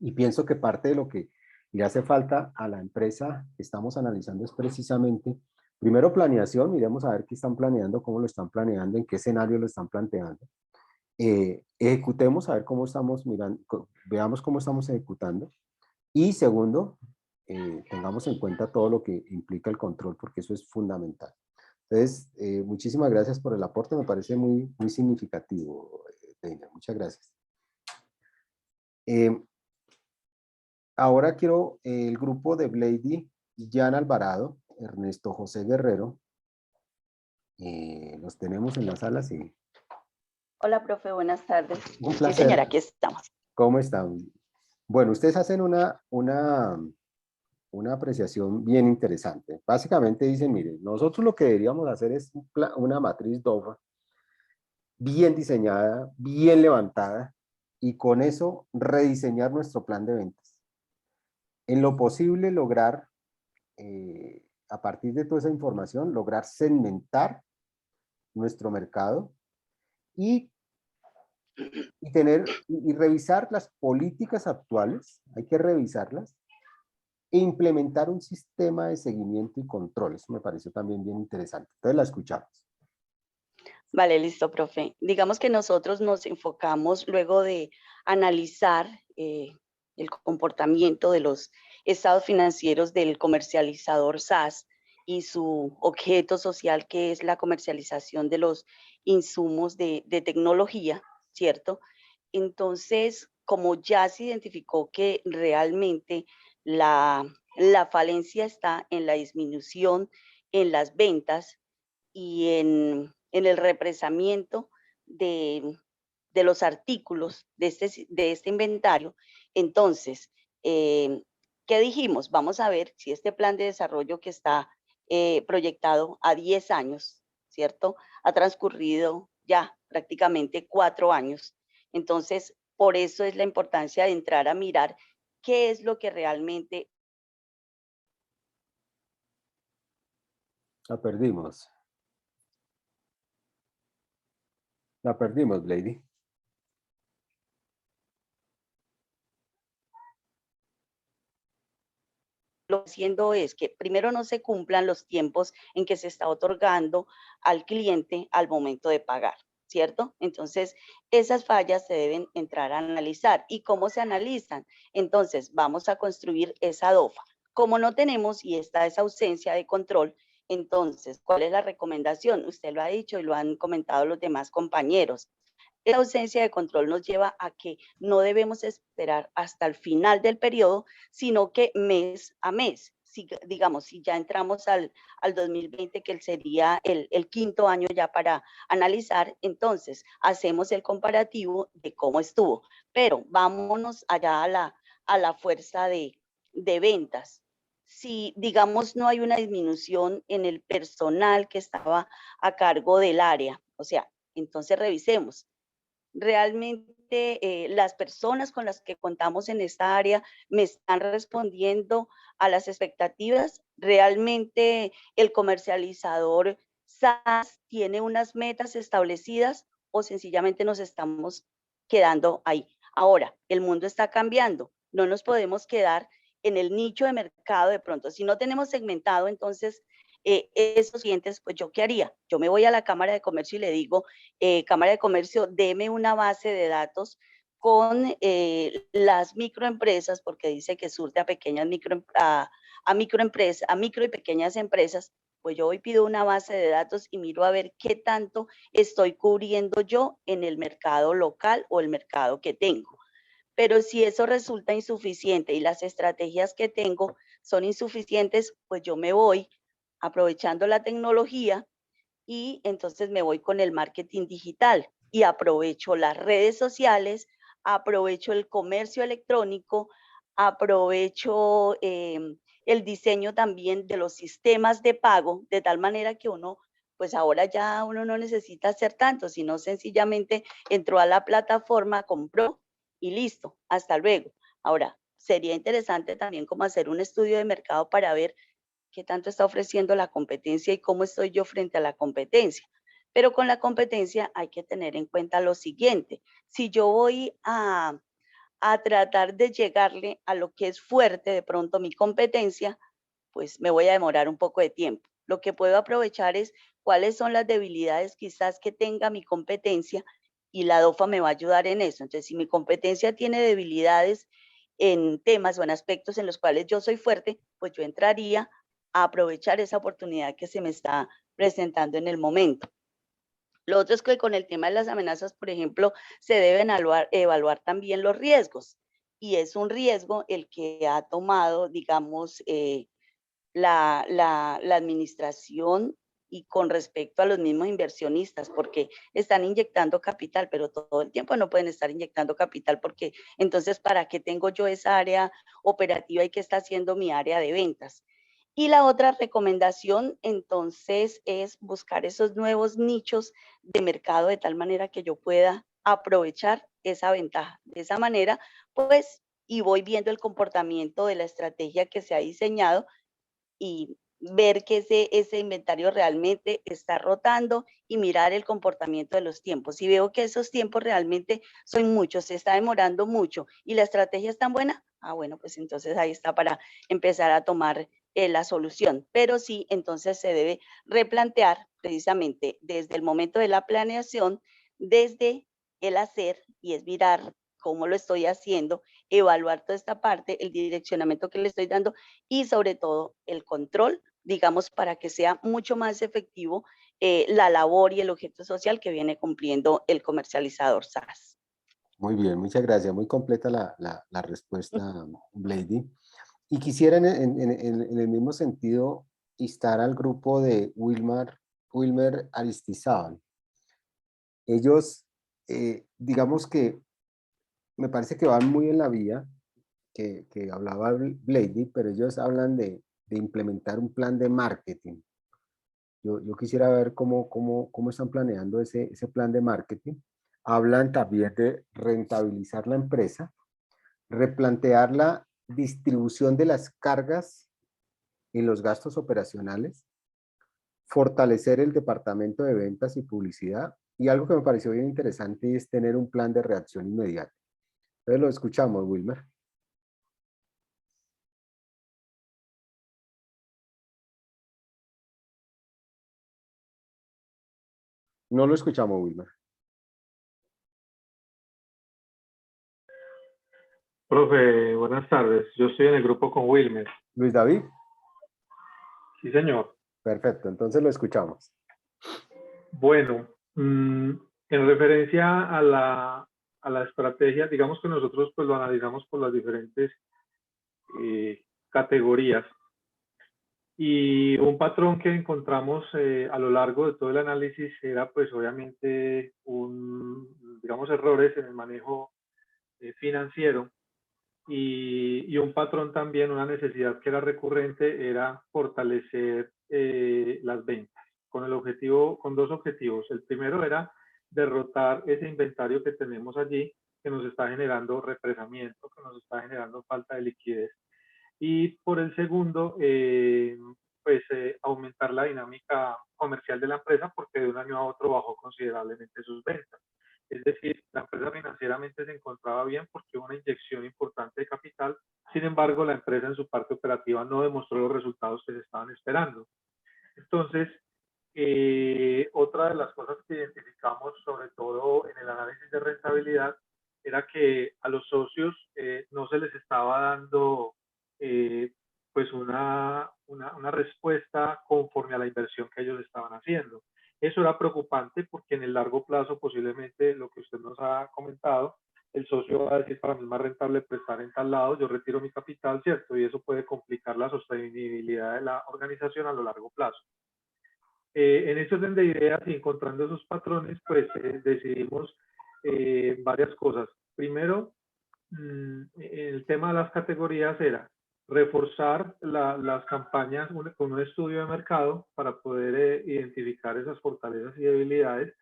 y pienso que parte de lo que le hace falta a la empresa que estamos analizando es precisamente, primero planeación, miremos a ver qué están planeando, cómo lo están planeando, en qué escenario lo están planteando. Ejecutemos a ver cómo estamos mirando, veamos cómo estamos ejecutando. Y segundo, tengamos en cuenta todo lo que implica el control, porque eso es fundamental. Entonces, muchísimas gracias por el aporte, me parece muy significativo, Deina. Muchas gracias. Ahora quiero el grupo de Blady, Jan Alvarado, Ernesto José Guerrero. Los tenemos en la sala, sí. Hola, profe, buenas tardes. Un placer. Sí, señora, aquí estamos. ¿Cómo están? Bueno, ustedes hacen una apreciación bien interesante. Básicamente dicen, miren, nosotros lo que deberíamos hacer es una matriz DOFA bien diseñada, bien levantada, y con eso rediseñar nuestro plan de ventas. En lo posible lograr, a partir de toda esa información, lograr segmentar nuestro mercado y revisar las políticas actuales, hay que revisarlas, e implementar un sistema de seguimiento y control. Eso me pareció también bien interesante. Entonces la escuchamos. Vale, listo, profe. Digamos que nosotros nos enfocamos luego de analizar el comportamiento de los estados financieros del comercializador SAS y su objeto social, que es la comercialización de los insumos de tecnología, ¿cierto? Entonces, como ya se identificó que realmente la falencia está en la disminución en las ventas y en el represamiento de los artículos de este inventario. Entonces, ¿qué dijimos? Vamos a ver si este plan de desarrollo que está proyectado a 10 años, ¿cierto? Ha transcurrido ya prácticamente 4 años. Entonces, por eso es la importancia de entrar a mirar qué es lo que realmente... La perdimos. La perdimos, Blady. Lo que haciendo es que primero no se cumplan los tiempos en que se está otorgando al cliente al momento de pagar, ¿cierto? Entonces, esas fallas se deben entrar a analizar. ¿Y cómo se analizan? Entonces, vamos a construir esa DOFA. Como no tenemos y está esa ausencia de control, entonces, ¿cuál es la recomendación? Usted lo ha dicho y lo han comentado los demás compañeros. La ausencia de control nos lleva a que no debemos esperar hasta el final del periodo, sino que mes a mes. Si, digamos, si ya entramos al 2020, que sería el 5º año ya para analizar, entonces hacemos el comparativo de cómo estuvo. Pero vámonos allá a la fuerza de ventas. Si, digamos, no hay una disminución en el personal que estaba a cargo del área, o sea, entonces revisemos. Realmente las personas con las que contamos en esta área me están respondiendo a las expectativas. Realmente el comercializador SaaS tiene unas metas establecidas o sencillamente nos estamos quedando ahí. Ahora, el mundo está cambiando. No nos podemos quedar en el nicho de mercado de pronto. Si no tenemos segmentado, entonces esos clientes, pues yo qué haría? Yo me voy a la Cámara de Comercio y le digo, Cámara de Comercio, deme una base de datos con las microempresas, porque dice que surte a pequeñas microempresas, a micro y pequeñas empresas. Pues yo hoy pido una base de datos y miro a ver qué tanto estoy cubriendo yo en el mercado local o el mercado que tengo. Pero si eso resulta insuficiente y las estrategias que tengo son insuficientes, pues yo me voy aprovechando la tecnología y entonces me voy con el marketing digital y aprovecho las redes sociales, aprovecho el comercio electrónico, aprovecho el diseño también de los sistemas de pago, de tal manera que uno, pues ahora ya uno no necesita hacer tanto, sino sencillamente entró a la plataforma, compró y listo, hasta luego. Ahora, sería interesante también como hacer un estudio de mercado para ver qué tanto está ofreciendo la competencia y cómo estoy yo frente a la competencia. Pero con la competencia hay que tener en cuenta lo siguiente. Si yo voy a tratar de llegarle a lo que es fuerte de pronto mi competencia, pues me voy a demorar un poco de tiempo. Lo que puedo aprovechar es cuáles son las debilidades quizás que tenga mi competencia y la DOFA me va a ayudar en eso. Entonces, si mi competencia tiene debilidades en temas o en aspectos en los cuales yo soy fuerte, pues yo entraría a aprovechar esa oportunidad que se me está presentando en el momento. Lo otro es que con el tema de las amenazas, por ejemplo, se deben evaluar también los riesgos. Y es un riesgo el que ha tomado, digamos, la administración y con respecto a los mismos inversionistas, porque están inyectando capital, pero todo el tiempo no pueden estar inyectando capital, porque entonces, ¿para qué tengo yo esa área operativa y qué está haciendo mi área de ventas? Y la otra recomendación, entonces, es buscar esos nuevos nichos de mercado de tal manera que yo pueda aprovechar esa ventaja. De esa manera, pues, y voy viendo el comportamiento de la estrategia que se ha diseñado y ver que ese inventario realmente está rotando y mirar el comportamiento de los tiempos. Si veo que esos tiempos realmente son muchos, se está demorando mucho y la estrategia es tan buena, bueno, pues entonces ahí está para empezar a tomar la solución. Pero sí, entonces se debe replantear precisamente desde el momento de la planeación, desde el hacer, y es mirar cómo lo estoy haciendo, evaluar toda esta parte, el direccionamiento que le estoy dando y sobre todo el control, digamos, para que sea mucho más efectivo la labor y el objeto social que viene cumpliendo el comercializador SaaS. Muy bien, muchas gracias. Muy completa la respuesta, Blady. Y quisiera en el mismo sentido instar al grupo de Wilmer Aristizábal. Ellos, digamos que me parece que van muy en la vía que hablaba Blady, pero ellos hablan de implementar un plan de marketing. Yo quisiera ver cómo están planeando ese plan de marketing. Hablan también de rentabilizar la empresa, replantear la distribución de las cargas en los gastos operacionales, fortalecer el departamento de ventas y publicidad, y algo que me pareció bien interesante es tener un plan de reacción inmediata. Entonces lo escuchamos, Wilmer. No lo escuchamos, Wilmer. Profe, buenas tardes. Yo estoy en el grupo con Wilmer. Luis David. Sí, señor. Perfecto, entonces lo escuchamos. Bueno, en referencia a la estrategia, digamos que nosotros pues lo analizamos por las diferentes categorías. Y un patrón que encontramos a lo largo de todo el análisis era pues obviamente digamos errores en el manejo financiero Y un patrón también, una necesidad que era recurrente, era fortalecer las ventas, con dos objetivos. El primero era derrotar ese inventario que tenemos allí, que nos está generando represamiento, que nos está generando falta de liquidez. Y por el segundo, aumentar la dinámica comercial de la empresa, porque de un año a otro bajó considerablemente sus ventas. Es decir, la empresa financieramente se encontraba bien porque hubo una inyección importante de capital. Sin embargo, la empresa en su parte operativa no demostró los resultados que se estaban esperando. Entonces, otra de las cosas que identificamos, sobre todo en el análisis de rentabilidad, era que a los socios no se les estaba dando pues una respuesta conforme a la inversión que ellos estaban haciendo. Eso era preocupante porque en el largo plazo posiblemente lo que usted nos ha comentado, el socio va a decir: para mí es más rentable prestar en tal lado, yo retiro mi capital, ¿cierto? Y eso puede complicar la sostenibilidad de la organización a lo largo plazo. En ese orden de ideas y encontrando esos patrones, pues decidimos varias cosas. Primero, el tema de las categorías era reforzar las campañas con un estudio de mercado para poder identificar esas fortalezas y debilidades,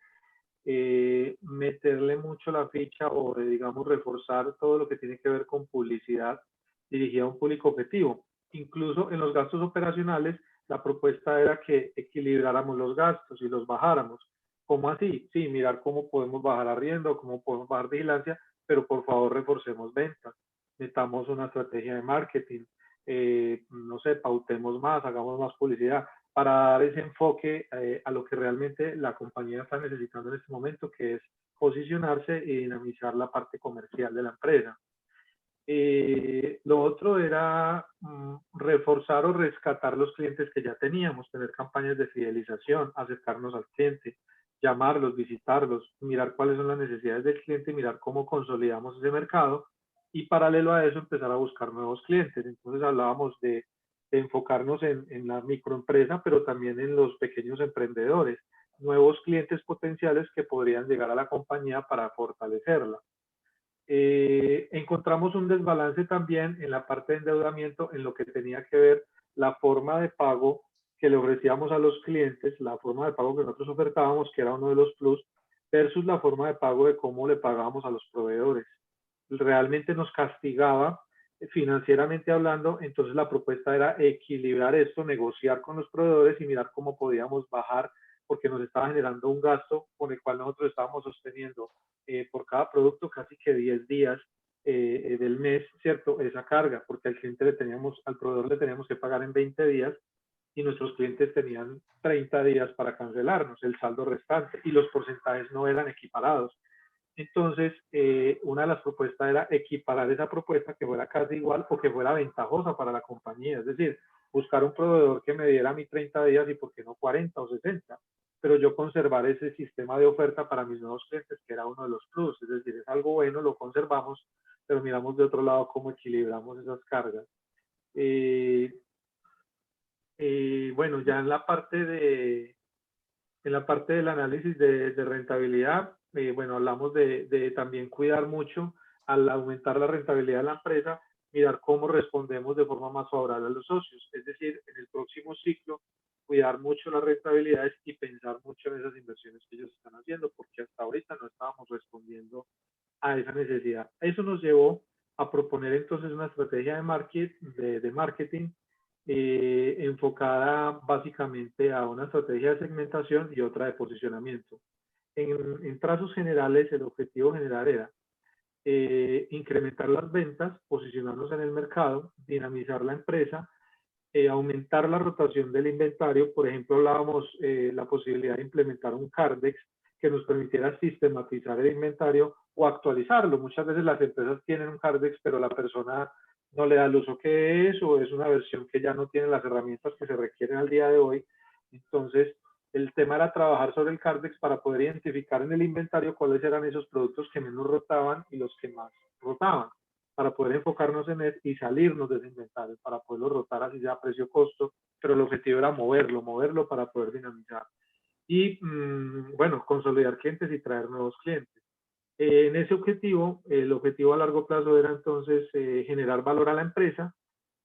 meterle mucho la ficha o digamos reforzar todo lo que tiene que ver con publicidad dirigida a un público objetivo. Incluso en los gastos operacionales, la propuesta era que equilibráramos los gastos y los bajáramos. ¿Cómo así? Sí, mirar cómo podemos bajar arriendo, cómo podemos bajar vigilancia, pero por favor reforcemos ventas, metamos una estrategia de marketing, no sé, pautemos más, hagamos más publicidad, para dar ese enfoque a lo que realmente la compañía está necesitando en este momento, que es posicionarse y dinamizar la parte comercial de la empresa. Lo otro era reforzar o rescatar los clientes que ya teníamos, tener campañas de fidelización, acercarnos al cliente, llamarlos, visitarlos, mirar cuáles son las necesidades del cliente y mirar cómo consolidamos ese mercado, y paralelo a eso empezar a buscar nuevos clientes. Entonces hablábamos de enfocarnos en la microempresa, pero también en los pequeños emprendedores, nuevos clientes potenciales que podrían llegar a la compañía para fortalecerla. Encontramos un desbalance también en la parte de endeudamiento en lo que tenía que ver la forma de pago que le ofrecíamos a los clientes, la forma de pago que nosotros ofertábamos, que era uno de los plus, versus la forma de pago de cómo le pagábamos a los proveedores. Realmente nos castigaba financieramente hablando, entonces la propuesta era equilibrar esto, negociar con los proveedores y mirar cómo podíamos bajar, porque nos estaba generando un gasto con el cual nosotros estábamos sosteniendo por cada producto casi que 10 días del mes, ¿cierto? Esa carga, porque al proveedor le teníamos que pagar en 20 días y nuestros clientes tenían 30 días para cancelarnos el saldo restante y los porcentajes no eran equiparados. Entonces, una de las propuestas era equiparar esa propuesta, que fuera casi igual o que fuera ventajosa para la compañía. Es decir, buscar un proveedor que me diera a mí 30 días y por qué no 40 o 60. Pero yo conservar ese sistema de oferta para mis nuevos clientes, que era uno de los plus. Es decir, es algo bueno, lo conservamos, pero miramos de otro lado cómo equilibramos esas cargas. Bueno, ya en la parte del análisis de rentabilidad, bueno, hablamos de también cuidar mucho al aumentar la rentabilidad de la empresa, mirar cómo respondemos de forma más favorable a los socios. Es decir, en el próximo ciclo, cuidar mucho las rentabilidades y pensar mucho en esas inversiones que ellos están haciendo, porque hasta ahorita no estábamos respondiendo a esa necesidad. Eso nos llevó a proponer entonces una estrategia de marketing enfocada básicamente a una estrategia de segmentación y otra de posicionamiento. En trazos generales, el objetivo general era incrementar las ventas, posicionarnos en el mercado, dinamizar la empresa, aumentar la rotación del inventario. Por ejemplo, hablábamos la posibilidad de implementar un Cardex que nos permitiera sistematizar el inventario o actualizarlo. Muchas veces las empresas tienen un Cardex, pero la persona no le da el uso que es, o es una versión que ya no tiene las herramientas que se requieren al día de hoy. Entonces, el tema era trabajar sobre el Cardex para poder identificar en el inventario cuáles eran esos productos que menos rotaban y los que más rotaban, para poder enfocarnos en él y salirnos de ese inventario, para poderlo rotar así ya a precio-costo, pero el objetivo era moverlo para poder dinamizar. Y, bueno, consolidar clientes y traer nuevos clientes. En ese objetivo, el objetivo a largo plazo era entonces generar valor a la empresa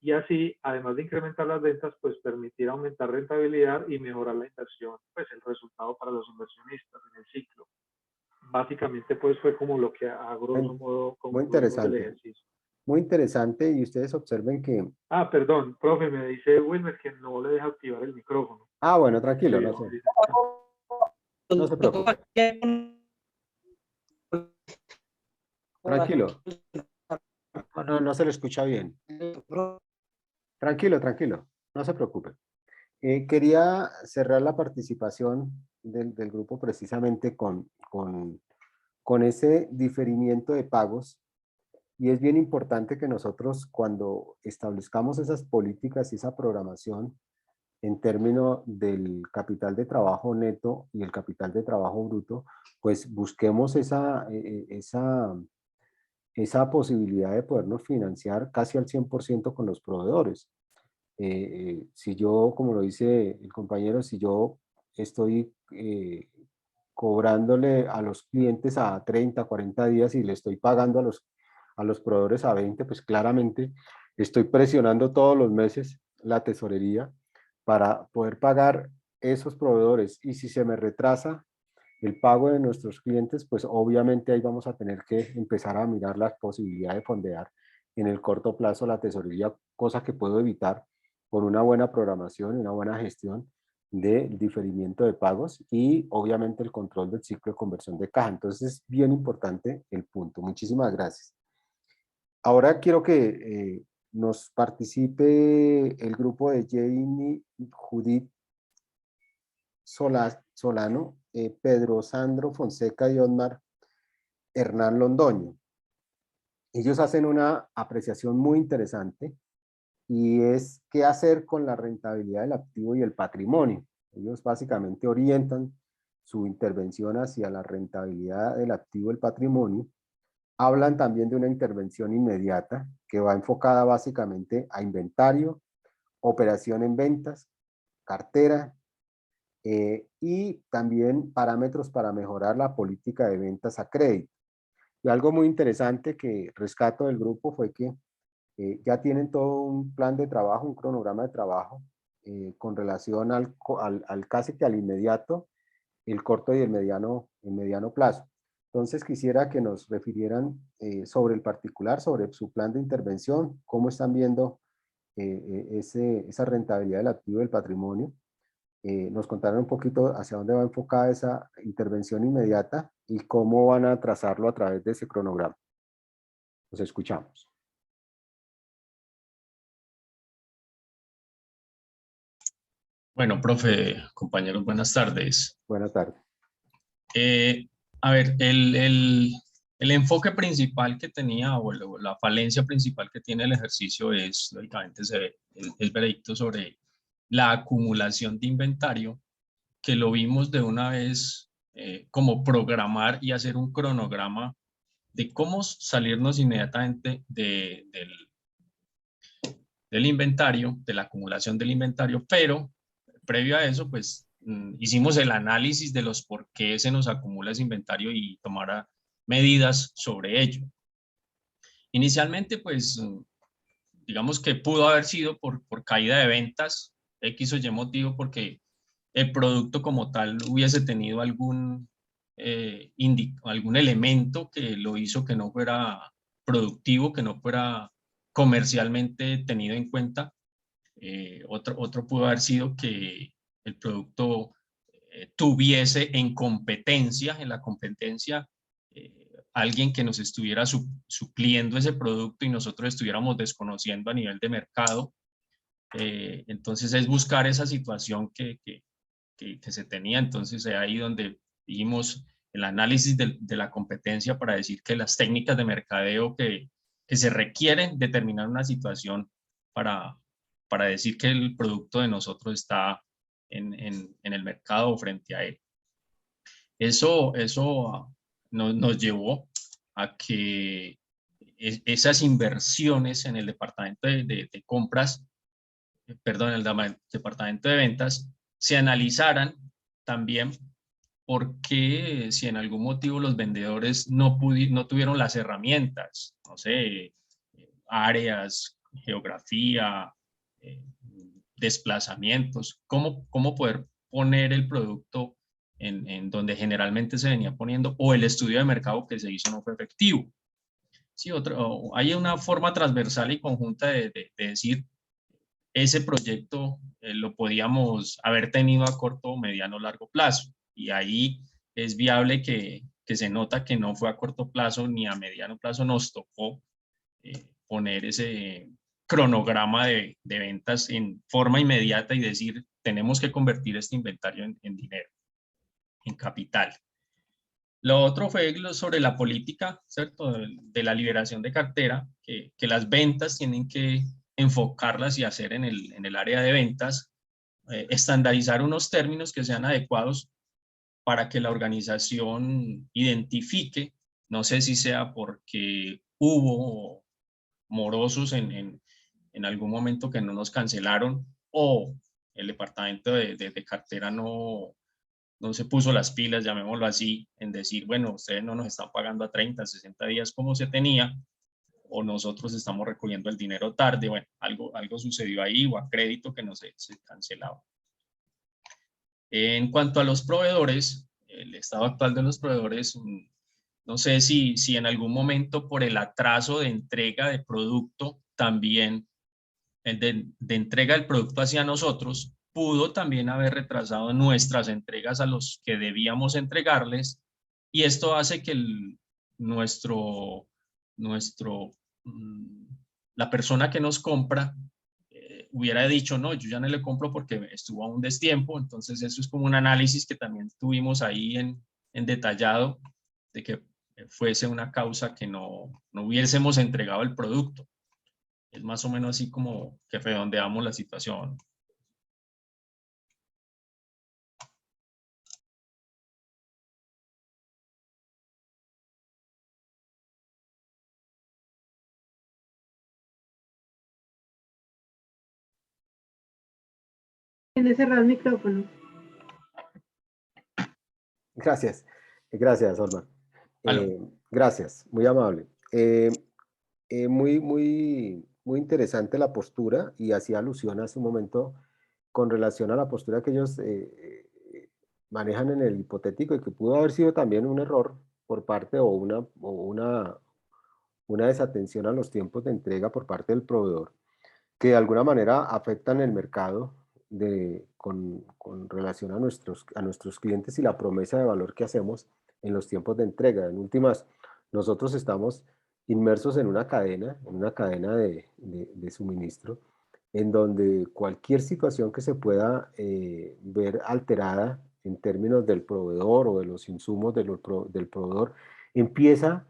y así, además de incrementar las ventas, pues permitir aumentar rentabilidad y mejorar la inversión, pues el resultado para los inversionistas en el ciclo. Básicamente, pues fue como lo que a grosso modo Muy concluimos del interesante. ejercicio. Muy interesante, y ustedes observen que... Ah, perdón, profe, me dice Wilmer que no le deja activar el micrófono. Ah, bueno, tranquilo, Sí, no sé. No se preocupe. Tranquilo. No se le escucha bien. Tranquilo, tranquilo. No se preocupe. Quería cerrar la participación del grupo precisamente con ese diferimiento de pagos. Y es bien importante que nosotros, cuando establezcamos esas políticas y esa programación en términos del capital de trabajo neto y el capital de trabajo bruto, pues busquemos esa posibilidad de podernos financiar casi al 100% con los proveedores. Si yo, como lo dice el compañero, si yo estoy cobrándole a los clientes a 30, 40 días y le estoy pagando a los proveedores a 20, pues claramente estoy presionando todos los meses la tesorería para poder pagar esos proveedores. Y si se me retrasa el pago de nuestros clientes, pues obviamente ahí vamos a tener que empezar a mirar la posibilidad de fondear en el corto plazo la tesorería, cosa que puedo evitar por una buena programación y una buena gestión del diferimiento de pagos y obviamente el control del ciclo de conversión de caja. Entonces es bien importante el punto. Muchísimas gracias. Ahora quiero que nos participe el grupo de Jamie, Judith Solano, Pedro Sandro Fonseca y Osmar Hernán Londoño. Ellos hacen una apreciación muy interesante y es qué hacer con la rentabilidad del activo y el patrimonio. Ellos básicamente orientan su intervención hacia la rentabilidad del activo y el patrimonio. Hablan también de una intervención inmediata que va enfocada básicamente a inventario, operación en ventas, cartera, y también parámetros para mejorar la política de ventas a crédito. Y algo muy interesante que rescato del grupo fue que ya tienen todo un plan de trabajo, un cronograma de trabajo con relación al casi que al inmediato, el corto y el mediano plazo. Entonces quisiera que nos refirieran sobre el particular, sobre su plan de intervención, cómo están viendo esa rentabilidad del activo y del patrimonio. Nos contaron un poquito hacia dónde va enfocada esa intervención inmediata y cómo van a trazarlo a través de ese cronograma. Los escuchamos. Bueno, profe, compañeros, buenas tardes. Buenas tardes. A ver, el enfoque principal que tenía, o la falencia principal que tiene el ejercicio es, lógicamente, el veredicto sobre la acumulación de inventario, que lo vimos de una vez como programar y hacer un cronograma de cómo salirnos inmediatamente del inventario, de la acumulación del inventario, pero previo a eso, pues hicimos el análisis de los por qué se nos acumula ese inventario y tomar medidas sobre ello. Inicialmente, pues, digamos que pudo haber sido por caída de ventas, X o Y motivo, porque el producto como tal hubiese tenido algún elemento que lo hizo que no fuera productivo, que no fuera comercialmente tenido en cuenta. Otro pudo haber sido que el producto tuviese en la competencia, alguien que nos estuviera supliendo ese producto y nosotros estuviéramos desconociendo a nivel de mercado. Entonces es buscar esa situación que se tenía. Entonces es ahí donde dijimos el análisis de la competencia para decir que las técnicas de mercadeo que se requieren determinar una situación para decir que el producto de nosotros está en el mercado o frente a él. Eso nos llevó a que esas inversiones en el departamento de compras, perdón, en el departamento de ventas, se analizaran también ¿por qué si en algún motivo los vendedores no tuvieron las herramientas, no sé, áreas, geografía, desplazamientos, cómo poder poner el producto en donde generalmente se venía poniendo, o el estudio de mercado que se hizo no fue efectivo? Sí, hay una forma transversal y conjunta de decir, ese proyecto lo podíamos haber tenido a corto, mediano, largo plazo, y ahí es viable que se nota que no fue a corto plazo ni a mediano plazo. Nos tocó poner ese cronograma de ventas en forma inmediata y decir, tenemos que convertir este inventario en dinero, en capital. Lo otro fue sobre la política, ¿cierto? De la liberación de cartera, que las ventas tienen que enfocarlas y hacer en el área de ventas, estandarizar unos términos que sean adecuados para que la organización identifique, no sé si sea porque hubo morosos en algún momento que no nos cancelaron, o el departamento de cartera no se puso las pilas, llamémoslo así, en decir, bueno, ustedes no nos están pagando a 30, 60 días como se tenía, o nosotros estamos recogiendo el dinero tarde. Bueno, algo sucedió ahí, o a crédito que no se cancelaba. En cuanto a los proveedores, el estado actual de los proveedores, no sé si en algún momento por el atraso de entrega de producto, también de entrega del producto hacia nosotros, pudo también haber retrasado nuestras entregas a los que debíamos entregarles, y esto hace que la persona que nos compra hubiera dicho, no, yo ya no le compro porque estuvo a un destiempo. Entonces eso es como un análisis que también tuvimos ahí en detallado, de que fuese una causa que no hubiésemos entregado el producto. Es más o menos así como que redondeamos la situación. Tiene cerrado el micrófono. Gracias, gracias, Olmar. Gracias, muy amable. Muy interesante la postura, y hacía alusión hace un momento con relación a la postura que ellos manejan en el hipotético, y que pudo haber sido también un error por parte o una desatención a los tiempos de entrega por parte del proveedor, que de alguna manera afectan el mercado con relación a nuestros clientes y la promesa de valor que hacemos en los tiempos de entrega. En últimas, nosotros estamos inmersos en una cadena de suministro, en donde cualquier situación que se pueda ver alterada en términos del proveedor o de los insumos del proveedor, empieza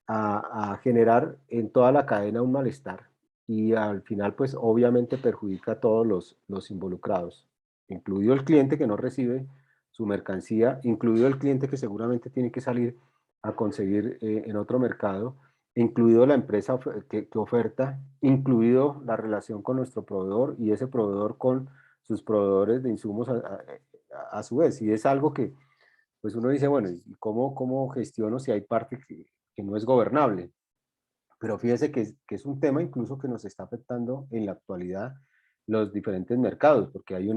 a generar en toda la cadena un malestar, y al final pues obviamente perjudica a todos los involucrados, incluido el cliente que no recibe su mercancía, incluido el cliente que seguramente tiene que salir a conseguir en otro mercado, incluido la empresa que oferta, incluido la relación con nuestro proveedor y ese proveedor con sus proveedores de insumos a su vez. Y es algo que pues uno dice, bueno, ¿y cómo gestiono si hay parte que no es gobernable? Pero fíjese que es un tema incluso que nos está afectando en la actualidad los diferentes mercados, porque hay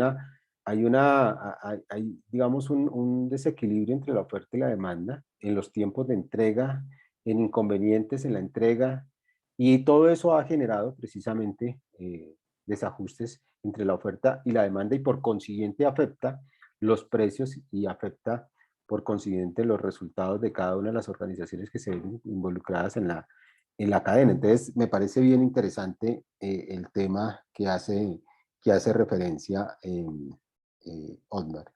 digamos, un desequilibrio entre la oferta y la demanda en los tiempos de entrega, en inconvenientes en la entrega, y todo eso ha generado precisamente desajustes entre la oferta y la demanda, y por consiguiente afecta los precios y afecta por consiguiente los resultados de cada una de las organizaciones que se ven involucradas en la cadena. Entonces, me parece bien interesante el tema que hace referencia Otmar.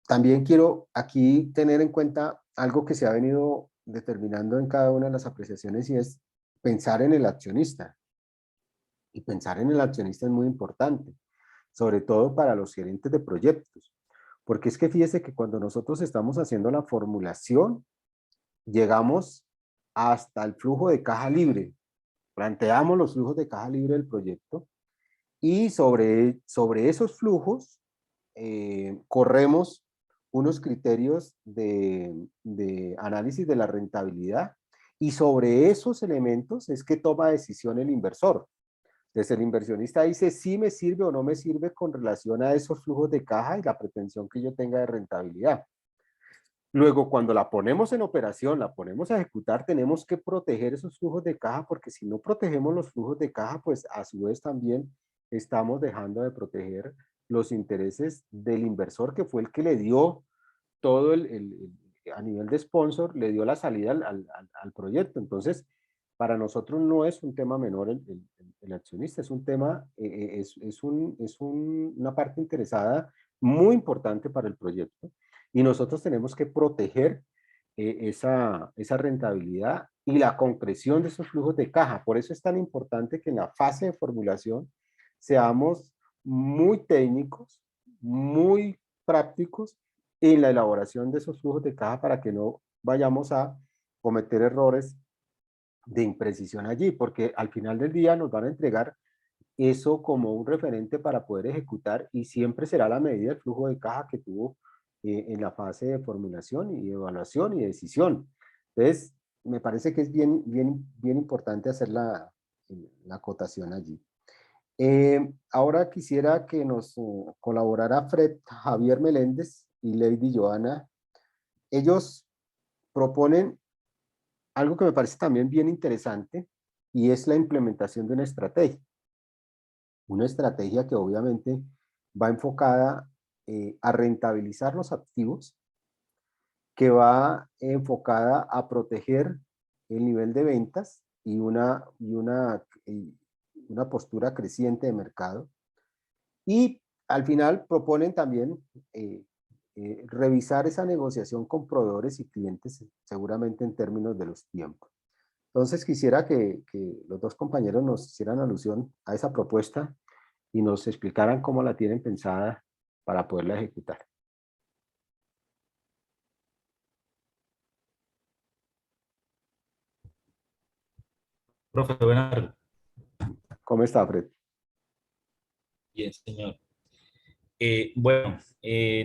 También quiero aquí tener en cuenta algo que se ha venido determinando en cada una de las apreciaciones, y es pensar en el accionista. Y pensar en el accionista es muy importante, sobre todo para los gerentes de proyectos, porque es que fíjese que cuando nosotros estamos haciendo la formulación, llegamos hasta el flujo de caja libre, planteamos los flujos de caja libre del proyecto, y sobre esos flujos corremos unos criterios de análisis de la rentabilidad, y sobre esos elementos es que toma decisión el inversor. Entonces el inversionista dice si me sirve o no me sirve con relación a esos flujos de caja y la pretensión que yo tenga de rentabilidad. Luego, cuando la ponemos en operación, la ponemos a ejecutar, tenemos que proteger esos flujos de caja, porque si no protegemos los flujos de caja, pues a su vez también estamos dejando de proteger los intereses del inversor, que fue el que le dio todo a nivel de sponsor, le dio la salida al proyecto. Entonces, para nosotros no es un tema menor el accionista, es un tema, una parte interesada muy importante para el proyecto. Y nosotros tenemos que proteger esa rentabilidad y la concreción de esos flujos de caja. Por eso es tan importante que en la fase de formulación seamos muy técnicos, muy prácticos en la elaboración de esos flujos de caja para que no vayamos a cometer errores de imprecisión allí, porque al final del día nos van a entregar eso como un referente para poder ejecutar y siempre será la medida del flujo de caja que tuvo en la fase de formulación y evaluación y decisión. Entonces, me parece que es bien importante hacer la acotación allí. Ahora quisiera que nos colaborara Fred Javier Meléndez y Lady Joana. Ellos proponen algo que me parece también bien interesante, y es la implementación de una estrategia. Una estrategia que obviamente va enfocada a rentabilizar los activos, que va enfocada a proteger el nivel de ventas y una postura creciente de mercado. Y al final proponen también revisar esa negociación con proveedores y clientes, seguramente en términos de los tiempos. Entonces quisiera que los dos compañeros nos hicieran alusión a esa propuesta y nos explicaran cómo la tienen pensada para poderla ejecutar. Profe, buenas tardes. ¿Cómo está, Fred? Bien, señor. Bueno,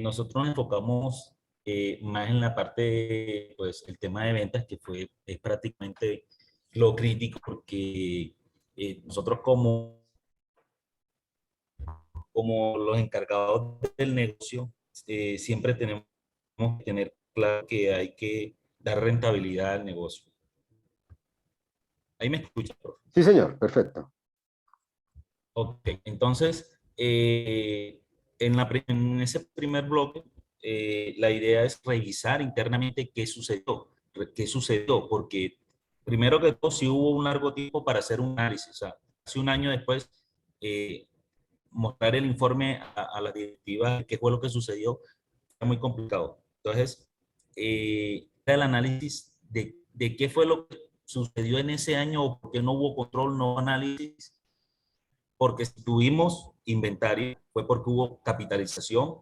nosotros nos enfocamos más en la parte, pues, el tema de ventas, que es prácticamente lo crítico, porque nosotros como los encargados del negocio, siempre tenemos que tener claro que hay que dar rentabilidad al negocio. ¿Ahí me escucha, profe? Sí, señor, perfecto. Ok, entonces, en ese primer bloque, la idea es revisar internamente qué sucedió, porque primero que todo, sí hubo un largo tiempo para hacer un análisis. O sea, hace un año después, mostrar el informe a la directiva de qué fue lo que sucedió, fue muy complicado. Entonces, el análisis de qué fue lo que sucedió en ese año, o por qué no hubo control, no análisis. Porque si tuvimos inventario, fue porque hubo capitalización,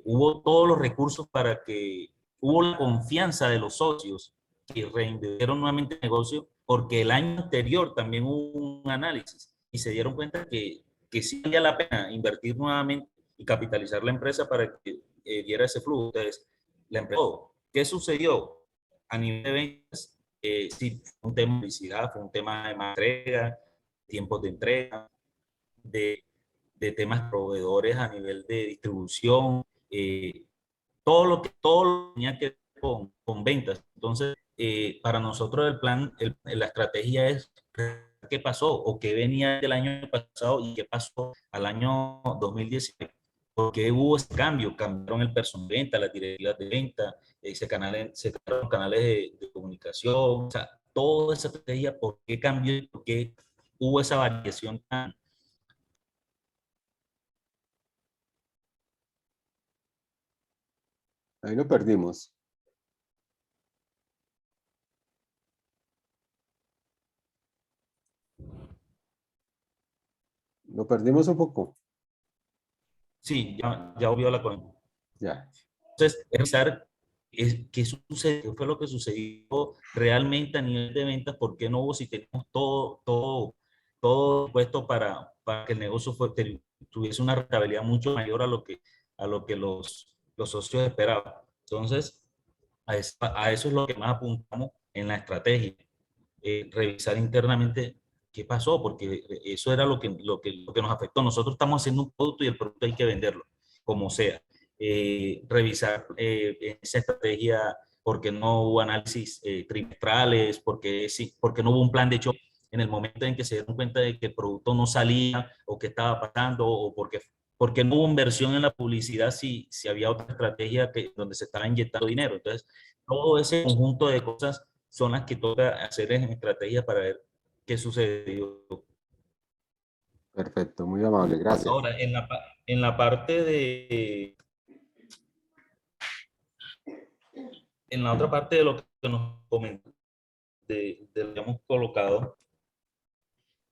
hubo todos los recursos para que hubo la confianza de los socios que reinvirtieron nuevamente el negocio, porque el año anterior también hubo un análisis y se dieron cuenta que sí valía la pena invertir nuevamente y capitalizar la empresa para que diera ese flujo. Entonces, la empresa, ¿qué sucedió? A nivel de ventas, sí, fue un tema de publicidad, fue un tema de más entrega, tiempos de entrega, de temas proveedores a nivel de distribución, todo lo que tenía que ver con ventas. Entonces, para nosotros el plan, la estrategia es qué pasó o qué venía del año pasado y qué pasó al año 2019. Porque hubo ese cambio, cambiaron el personal de venta, las directivas de venta, se crearon canales de comunicación, o sea, toda esa estrategia, por qué cambió y por qué hubo esa variación tan... Ahí lo perdimos. Lo perdimos un poco. Sí, ya volvió la conexión. Ya. Entonces, revisar qué sucedió, qué fue lo que sucedió realmente a nivel de ventas, por qué no hubo, si tenemos todo puesto para que el negocio tuviese una rentabilidad mucho mayor a lo que los los socios esperaban. Entonces, a eso es lo que más apuntamos en la estrategia, revisar internamente qué pasó, porque eso era lo que nos afectó. Nosotros estamos haciendo un producto y el producto hay que venderlo, como sea. Revisar esa estrategia, porque no hubo análisis trimestrales, porque no hubo un plan de choque en el momento en que se dieron cuenta de que el producto no salía o qué estaba pasando, o porque no hubo inversión en la publicidad si había otra estrategia donde se estaba inyectando dinero. Entonces, todo ese conjunto de cosas son las que toca hacer en estrategia para ver qué sucedió. Perfecto, muy amable, gracias. Ahora, en la parte en la otra parte de lo que nos comentó, de lo que hemos colocado,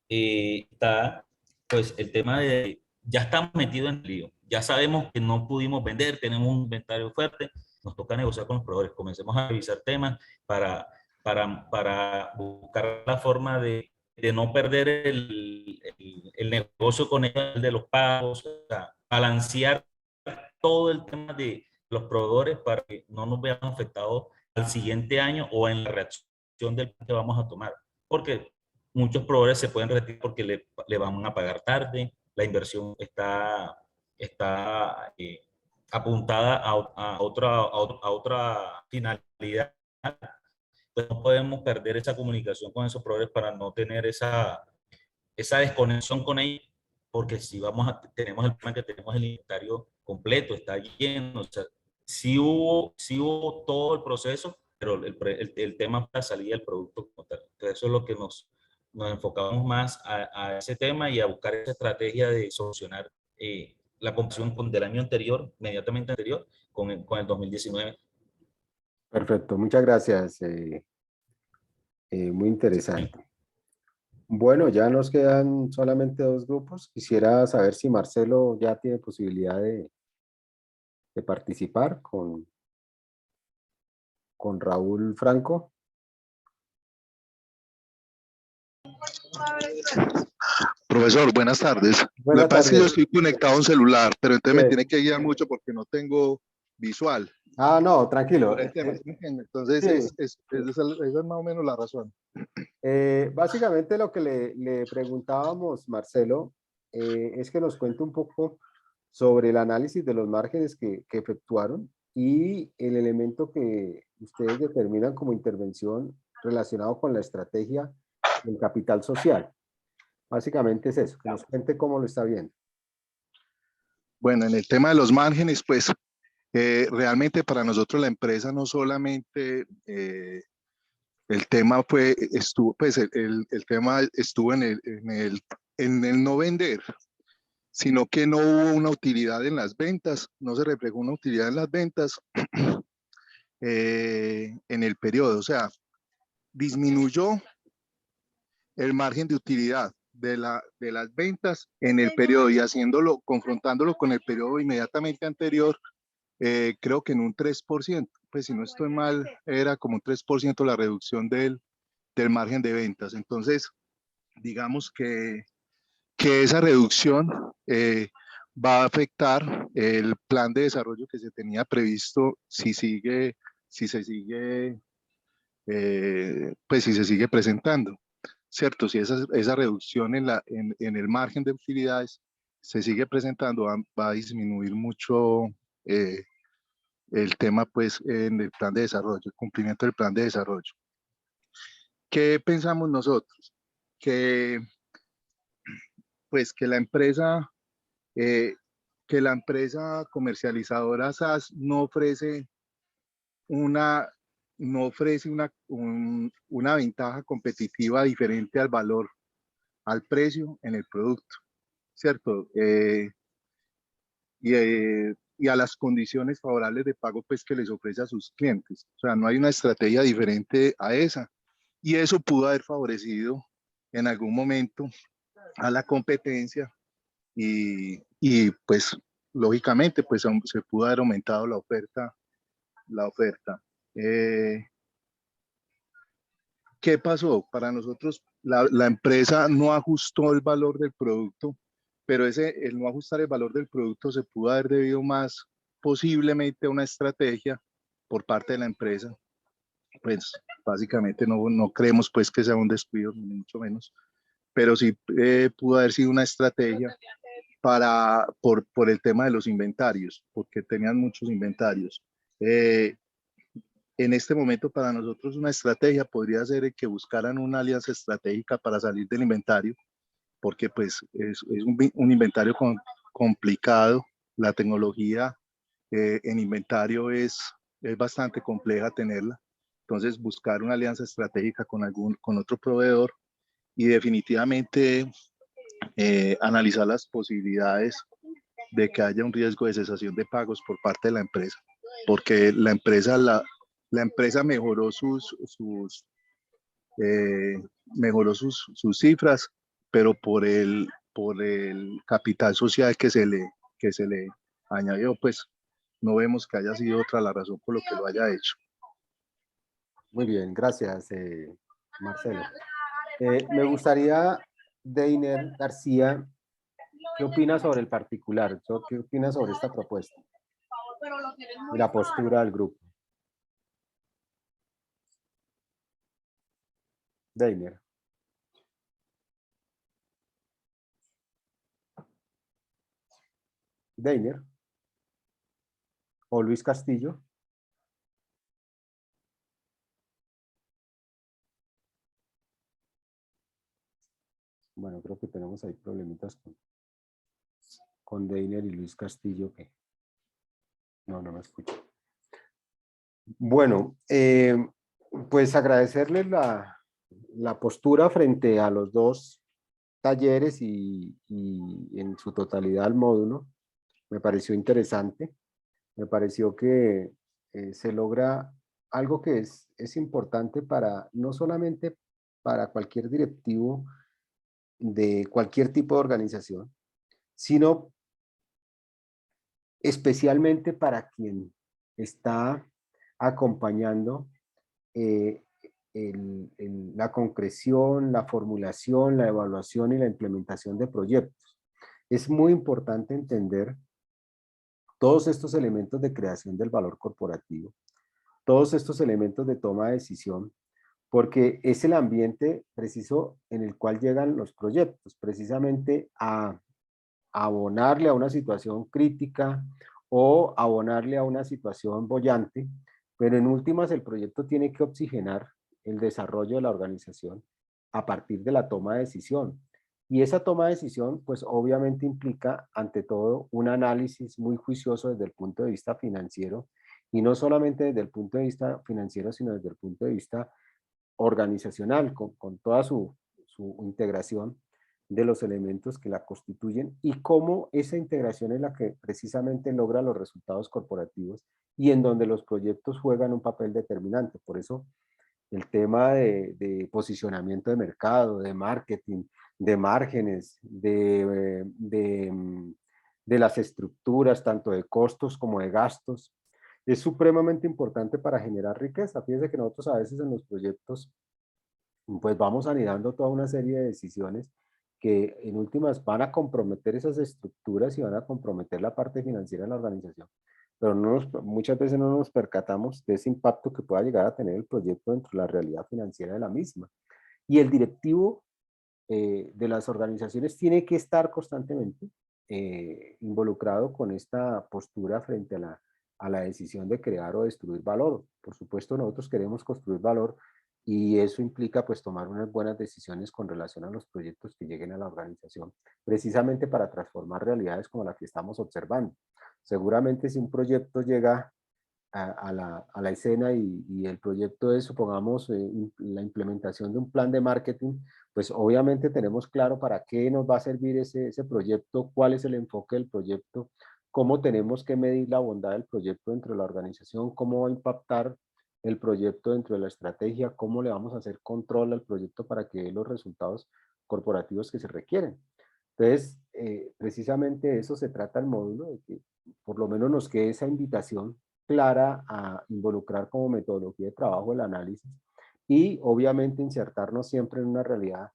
está pues el tema de, ya estamos metidos en el lío, ya sabemos que no pudimos vender, tenemos un inventario fuerte, nos toca negociar con los proveedores, comencemos a revisar temas para buscar la forma de no perder el negocio con el de los pagos, o sea, balancear todo el tema de los proveedores para que no nos veamos afectados al siguiente año o en la reacción del plan que vamos a tomar. Porque muchos proveedores se pueden retirar porque le van a pagar tarde, la inversión está apuntada a otra finalidad. Entonces no podemos perder esa comunicación con esos proveedores para no tener esa desconexión con ellos, porque si tenemos el plan, que tenemos el inventario completo, está lleno, o sea, sí hubo todo el proceso, pero el tema es la salida del producto como tal. Entonces eso es lo que nos enfocamos más a ese tema y a buscar esa estrategia de solucionar la comparación del año anterior, inmediatamente anterior, con el 2019. Perfecto, muchas gracias. Muy interesante. Bueno, ya nos quedan solamente 2 grupos. Quisiera saber si Marcelo ya tiene posibilidad de participar con Raúl Franco. Profesor, buenas tardes. Lo que pasa es que yo estoy conectado a un celular, pero entonces me tiene que guiar mucho porque no tengo visual. Ah, no, tranquilo. Entonces, sí. esa es más o menos la razón. Básicamente lo que le preguntábamos, Marcelo, es que nos cuente un poco sobre el análisis de los márgenes que efectuaron y el elemento que ustedes determinan como intervención relacionado con la estrategia del capital social. Básicamente es eso, que nos cuente cómo lo está viendo. Bueno, en el tema de los márgenes, pues realmente para nosotros la empresa no solamente el tema estuvo en el no vender, sino que no hubo una utilidad en las ventas, no se reflejó una utilidad en las ventas en el periodo, o sea, disminuyó el margen de utilidad de las ventas en el periodo y confrontándolo con el periodo inmediatamente anterior, creo que en un 3%, pues si no estoy mal, era como un 3% la reducción del margen de ventas. Entonces, digamos que esa reducción va a afectar el plan de desarrollo que se tenía previsto si se sigue presentando, ¿cierto? Si esa reducción en el margen de utilidades se sigue presentando, va a disminuir mucho el tema, pues, en el plan de desarrollo, el cumplimiento del plan de desarrollo. ¿Qué pensamos nosotros? Que la empresa comercializadora SAS no ofrece una ventaja competitiva diferente al valor, al precio en el producto, ¿cierto? Y a las condiciones favorables de pago, pues, que les ofrece a sus clientes. O sea, no hay una estrategia diferente a esa. Y eso pudo haber favorecido en algún momento a la competencia y pues, lógicamente, pues, se pudo haber aumentado la oferta. ¿Qué pasó? Para nosotros, la empresa no ajustó el valor del producto, pero el no ajustar el valor del producto se pudo haber debido más posiblemente una estrategia por parte de la empresa. Pues básicamente no creemos pues que sea un descuido, ni mucho menos, pero sí pudo haber sido una estrategia por el tema de los inventarios, porque tenían muchos inventarios. En este momento para nosotros una estrategia podría ser que buscaran una alianza estratégica para salir del inventario, porque pues es un inventario complicado. La tecnología en inventario es bastante compleja tenerla. Entonces buscar una alianza estratégica con otro proveedor y definitivamente analizar las posibilidades de que haya un riesgo de cesación de pagos por parte de la empresa, porque la empresa mejoró mejoró sus cifras, pero por el capital social que se le añadió, pues no vemos que haya sido otra la razón por lo que lo haya hecho. Muy bien, gracias, Marcelo. Me gustaría, Deiner García, ¿qué opina sobre el particular? ¿Qué opina sobre esta propuesta? Y la postura del grupo. Deiner. Deiner. O Luis Castillo. Bueno, creo que tenemos ahí problemitas con Deiner y Luis Castillo que no me escucho. Bueno, pues agradecerles la postura frente a los dos talleres y en su totalidad al módulo. Me pareció interesante. Me pareció que se logra algo que es importante para, no solamente para cualquier directivo de cualquier tipo de organización, sino especialmente para quien está acompañando la concreción, la formulación, la evaluación y la implementación de proyectos. Es muy importante entender todos estos elementos de creación del valor corporativo, todos estos elementos de toma de decisión, porque es el ambiente preciso en el cual llegan los proyectos, precisamente a abonarle a una situación crítica o abonarle a una situación boyante, pero en últimas el proyecto tiene que oxigenar el desarrollo de la organización a partir de la toma de decisión. Y esa toma de decisión, pues obviamente implica, ante todo, un análisis muy juicioso desde el punto de vista financiero, y no solamente desde el punto de vista financiero, sino desde el punto de vista organizacional, con toda su integración de los elementos que la constituyen y cómo esa integración es la que precisamente logra los resultados corporativos y en donde los proyectos juegan un papel determinante. Por eso el tema de posicionamiento de mercado, de marketing, de márgenes, de las estructuras, tanto de costos como de gastos, es supremamente importante para generar riqueza. Fíjense que nosotros a veces en los proyectos pues vamos anidando toda una serie de decisiones que en últimas van a comprometer esas estructuras y van a comprometer la parte financiera de la organización. Pero muchas veces no nos percatamos de ese impacto que pueda llegar a tener el proyecto dentro de la realidad financiera de la misma. Y el directivo de las organizaciones tiene que estar constantemente involucrado con esta postura frente a la decisión de crear o destruir valor. Por supuesto, nosotros queremos construir valor y eso implica pues tomar unas buenas decisiones con relación a los proyectos que lleguen a la organización, precisamente para transformar realidades como la que estamos observando. Seguramente si un proyecto llega a la escena y el proyecto es, supongamos, la implementación de un plan de marketing, pues obviamente tenemos claro para qué nos va a servir ese proyecto, cuál es el enfoque del proyecto, cómo tenemos que medir la bondad del proyecto dentro de la organización, cómo va a impactar el proyecto dentro de la estrategia, cómo le vamos a hacer control al proyecto para que dé los resultados corporativos que se requieren. Entonces, precisamente de eso se trata el módulo, de que por lo menos nos quede esa invitación clara a involucrar como metodología de trabajo el análisis y obviamente insertarnos siempre en una realidad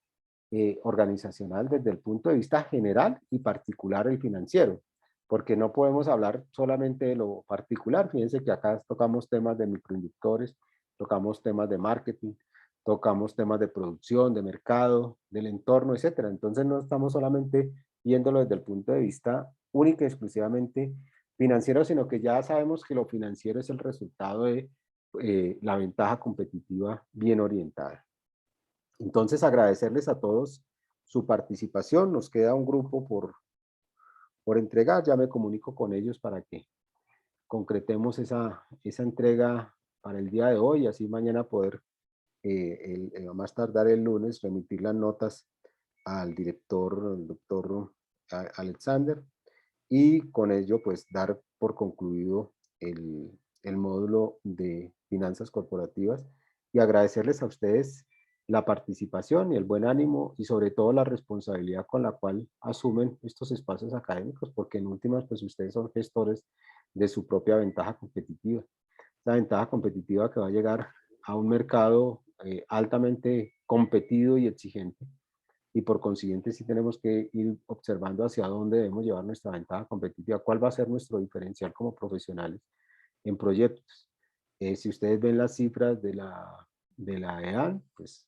organizacional desde el punto de vista general y particular el financiero, porque no podemos hablar solamente de lo particular. Fíjense que acá tocamos temas de microinductores, tocamos temas de marketing, tocamos temas de producción, de mercado, del entorno, etcétera. Entonces no estamos solamente viéndolo desde el punto de vista única y exclusivamente financiero, sino que ya sabemos que lo financiero es el resultado de la ventaja competitiva bien orientada. Entonces agradecerles a todos su participación. Nos queda un grupo por entregar, ya me comunico con ellos para que concretemos esa entrega para el día de hoy, así mañana poder, más tardar el lunes, remitir las notas al director, el doctor Alexander, y con ello pues dar por concluido el módulo de finanzas corporativas, y agradecerles a ustedes la participación y el buen ánimo y sobre todo la responsabilidad con la cual asumen estos espacios académicos, porque en últimas pues ustedes son gestores de su propia ventaja competitiva. La ventaja competitiva que va a llegar a un mercado altamente competido y exigente, y por consiguiente sí tenemos que ir observando hacia dónde debemos llevar nuestra ventaja competitiva, cuál va a ser nuestro diferencial como profesionales en proyectos. Si ustedes ven las cifras de la EAN, pues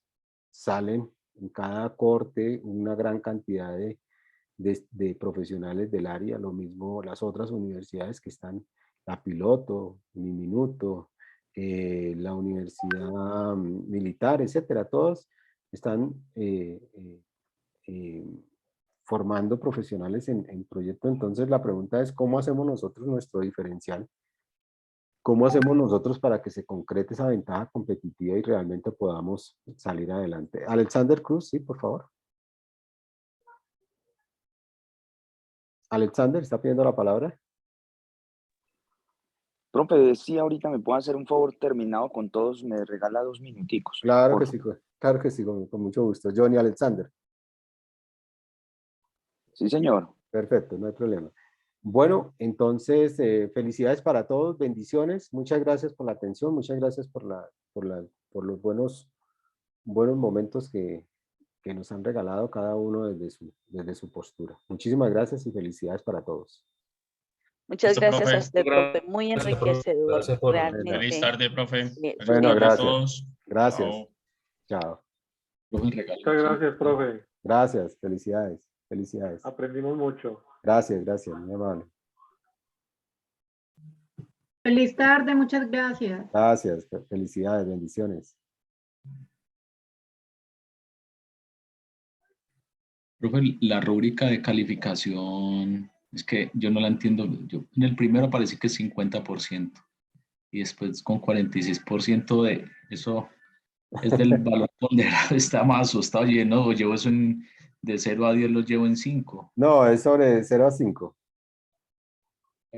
salen en cada corte una gran cantidad de profesionales del área, lo mismo las otras universidades que están, la Piloto, Uniminuto, la Universidad Militar, etcétera, todos están formando profesionales en proyectos. Entonces la pregunta es, ¿cómo hacemos nosotros nuestro diferencial? ¿Cómo hacemos nosotros para que se concrete esa ventaja competitiva y realmente podamos salir adelante? Alexander Cruz, sí, por favor. Alexander, ¿está pidiendo la palabra? Profe, sí, ahorita me puedo hacer un favor terminado con todos, me regala 2 minuticos. Claro que sí, con mucho gusto. Johnny Alexander. Sí, señor. Perfecto, no hay problema. Bueno, entonces, felicidades para todos, bendiciones, muchas gracias por la atención, muchas gracias por los buenos momentos que nos han regalado cada uno desde su postura. Muchísimas gracias y felicidades para todos. Muchas gracias profe. a usted, profe. Muy enriquecedor. Gracias por Realmente. Feliz tarde, profe. Bueno, tarde a gracias. todos. Gracias. Chao. Chao. Muchas gracias, profe. Gracias, felicidades. Felicidades. Aprendimos mucho. Gracias, muy amable. Feliz tarde, muchas gracias. Gracias, felicidades, bendiciones. Profe, la rúbrica de calificación, es que yo no la entiendo. Yo, en el primero aparece que es 50% y después con 46% de eso es del valor ponderado. Está más asustado, lleno, llevo eso de 0 a 10 lo llevo en 5. No, es sobre 0 a 5.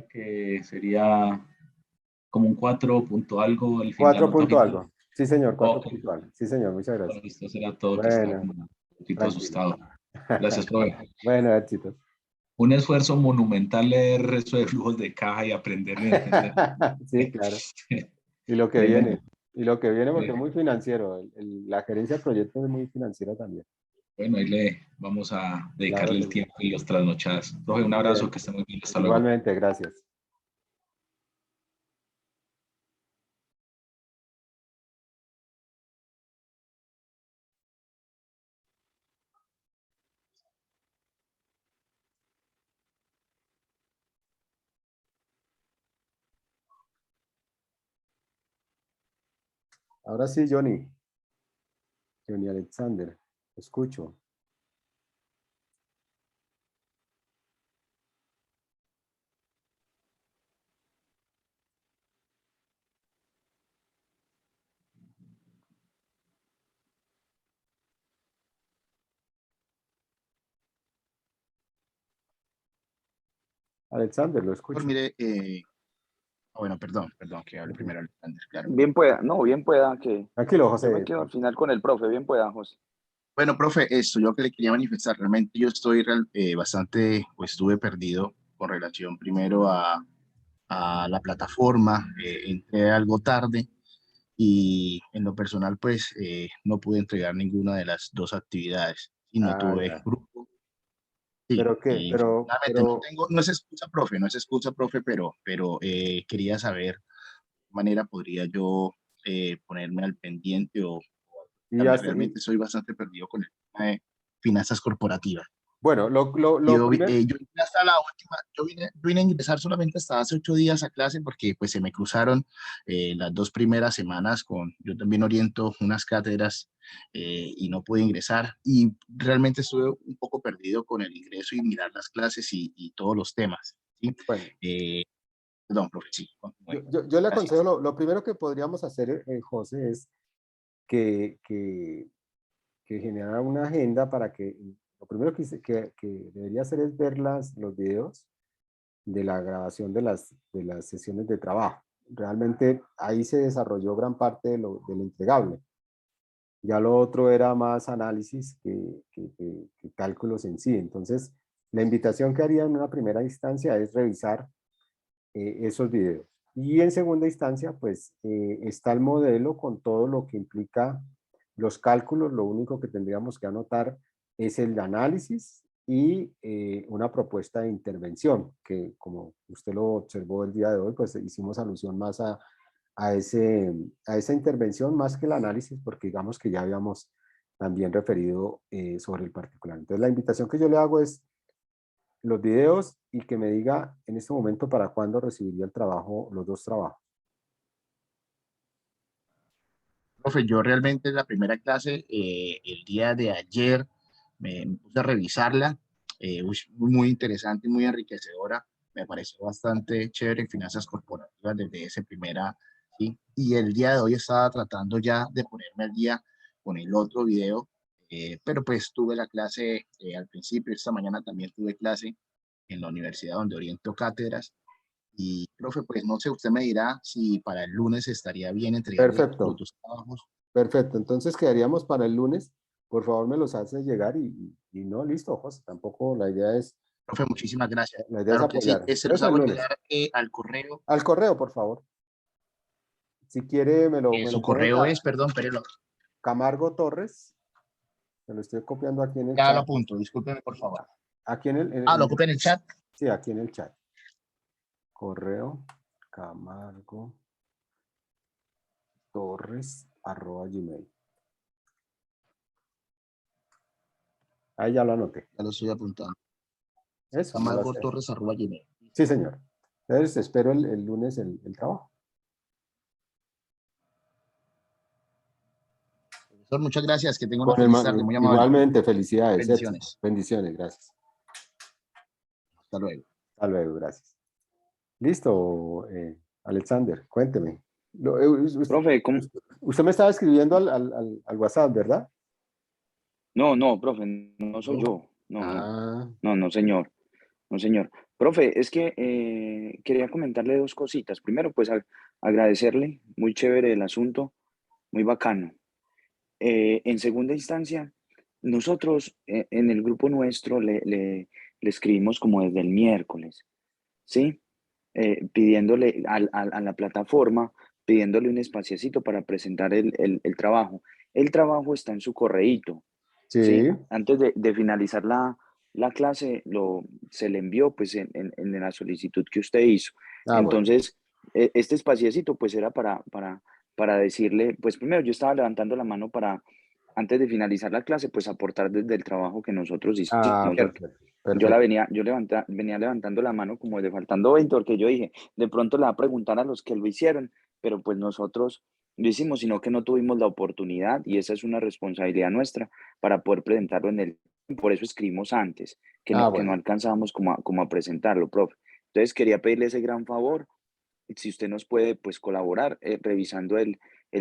Que sería como un 4 punto algo al 4 final. punto algo. Sí, señor, 4 Okay. punto algo. Sí, señor, muchas gracias. Bueno, esto será todo, bueno, que está como un poquito asustado. Gracias, profe. Bueno, éxitos. Un esfuerzo monumental leer eso de flujos de caja y aprender y entender. Sí, claro. Y lo que viene. Y lo que viene porque es muy financiero. La gerencia de proyectos es muy financiera también. Bueno, ahí le vamos a dedicarle Claro, el tiempo y las trasnochadas. Profe, un abrazo, bien. Que esté muy bien. Hasta luego. Igualmente, gracias. Ahora sí, Johnny. Johnny Alexander, escucho. Alexander, lo escucho. Pues mire, bueno, perdón, que hable primero Alexander, claro. Bien pueda, no, bien pueda que... Tranquilo, José. Yo me quedo al final con el profe, bien pueda, José. Bueno, profe, yo que le quería manifestar, realmente yo estoy bastante, pues estuve perdido con relación primero a la plataforma, entré algo tarde y en lo personal pues no pude entregar ninguna de las 2 actividades y no tuve grupo. Sí, Pero qué, infortunadamente no tengo, no es excusa, profe, pero quería saber de qué manera podría yo ponerme al pendiente o y también hasta, y- realmente soy bastante perdido con el tema de finanzas corporativas. bueno, lo primero, Yo vine hasta la última, yo vine a ingresar solamente hasta hace 8 días a clase porque pues se me cruzaron las 2 primeras semanas yo también oriento unas cátedras y no pude ingresar y realmente estuve un poco perdido con el ingreso y mirar las clases y todos los temas, ¿sí? bueno, Perdón, profe, sí, continúe. yo le Gracias. aconsejo, lo primero que podríamos hacer, José, es que generar una agenda para que, lo primero que debería hacer es ver los videos de la grabación de las sesiones de trabajo. Realmente ahí se desarrolló gran parte del entregable. Ya lo otro era más análisis que cálculos en sí. Entonces, la invitación que haría en una primera instancia es revisar esos videos. Y en segunda instancia, pues está el modelo con todo lo que implica los cálculos. Lo único que tendríamos que anotar es el análisis y una propuesta de intervención, que como usted lo observó el día de hoy, pues hicimos alusión más a esa intervención más que el análisis, porque digamos que ya habíamos también referido sobre el particular. Entonces la invitación que yo le hago es los videos y que me diga en este momento para cuándo recibiría el trabajo, los dos trabajos. Profe, yo realmente la primera clase, el día de ayer, me puse a revisarla, muy interesante, muy enriquecedora, me pareció bastante chévere en finanzas corporativas desde esa primera, ¿sí? Y el día de hoy estaba tratando ya de ponerme al día con el otro video, pero pues tuve la clase al principio, esta mañana también tuve clase en la universidad donde oriento cátedras. Y, profe, pues no sé, usted me dirá si para el lunes estaría bien entregarle los Perfecto, dos trabajos. perfecto. Entonces quedaríamos para el lunes. Por favor, me los hace llegar y no, listo, José. Tampoco la idea es, Profe, muchísimas gracias. la idea es Claro que sí. apoyar. Se los Eso el hago lunes. llegar al correo. Al correo, por favor. Si quiere, me Su lo pone correo acá. es, perdón, pero Camargo Torres. Me lo estoy copiando aquí en el ya lo chat. apunto, discúlpeme, por favor. Aquí en Lo ocupé en el chat. sí, aquí en el chat. Correo Camargo Torres@gmail. Ahí ya lo anoté. Ya lo estoy apuntando. Eso, Camargotorres@gmail. sí, señor. Entonces espero el lunes el trabajo. Profesor, muchas gracias. Que tenga una feliz tarde, muy amable. Igualmente, felicidades. Éxito. Bendiciones. Bendiciones, gracias. Hasta luego. Hasta luego, gracias. Listo, Alexander, cuénteme. Profe, ¿cómo? Usted me estaba escribiendo al WhatsApp, ¿verdad? No, profe, no soy yo. No, señor. No, señor. Profe, es que quería comentarle dos cositas. Primero, pues agradecerle, muy chévere el asunto, muy bacano. En segunda instancia, nosotros en el grupo nuestro le escribimos como desde el miércoles, ¿sí? Pidiéndole a la plataforma, pidiéndole un espaciecito para presentar el trabajo. El trabajo está en su correíto, Sí. ¿sí? Antes de finalizar la clase, se le envió pues en la solicitud que usted hizo. Entonces, este espaciecito pues era para decirle, pues primero yo estaba levantando la mano para, antes de finalizar la clase, pues aportar desde el trabajo que nosotros hicimos, ¿cierto? Yo venía levantando la mano como de faltando 20, porque yo dije, de pronto le va a preguntar a los que lo hicieron, pero pues nosotros lo hicimos, sino que no tuvimos la oportunidad y esa es una responsabilidad nuestra para poder presentarlo por eso escribimos antes, que no alcanzábamos como a presentarlo, profe. Entonces quería pedirle ese gran favor, si usted nos puede pues colaborar revisando el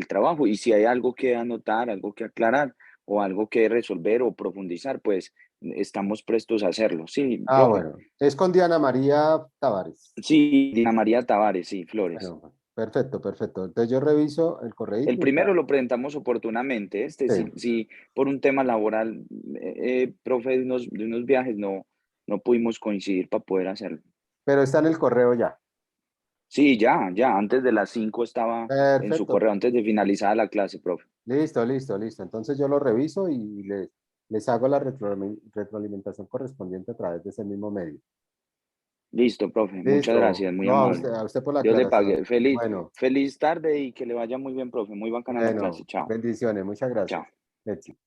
trabajo y si hay algo que anotar, algo que aclarar o algo que resolver o profundizar, pues estamos prestos a hacerlo. Sí, profe. Bueno, es con Diana María Tavares. Sí, Diana María Tavares, sí, Flores. Bueno, perfecto. Entonces yo reviso el correo. El primero lo presentamos oportunamente. Sí, por un tema laboral, profe, de unos viajes no pudimos coincidir para poder hacerlo. Pero está en el correo ya. Sí, ya, antes de las 5 estaba en su correo, antes de finalizar la clase, profe. Listo. Entonces yo lo reviso y les hago la retroalimentación correspondiente a través de ese mismo medio. Listo, profe. Muchas Listo. gracias. Muy No, amable. a usted por la Dios le aclaración. pague. Bueno, Feliz tarde y que le vaya muy bien, profe. Muy bacana la clase. Chao. bendiciones. Muchas gracias. Chao. Éxito.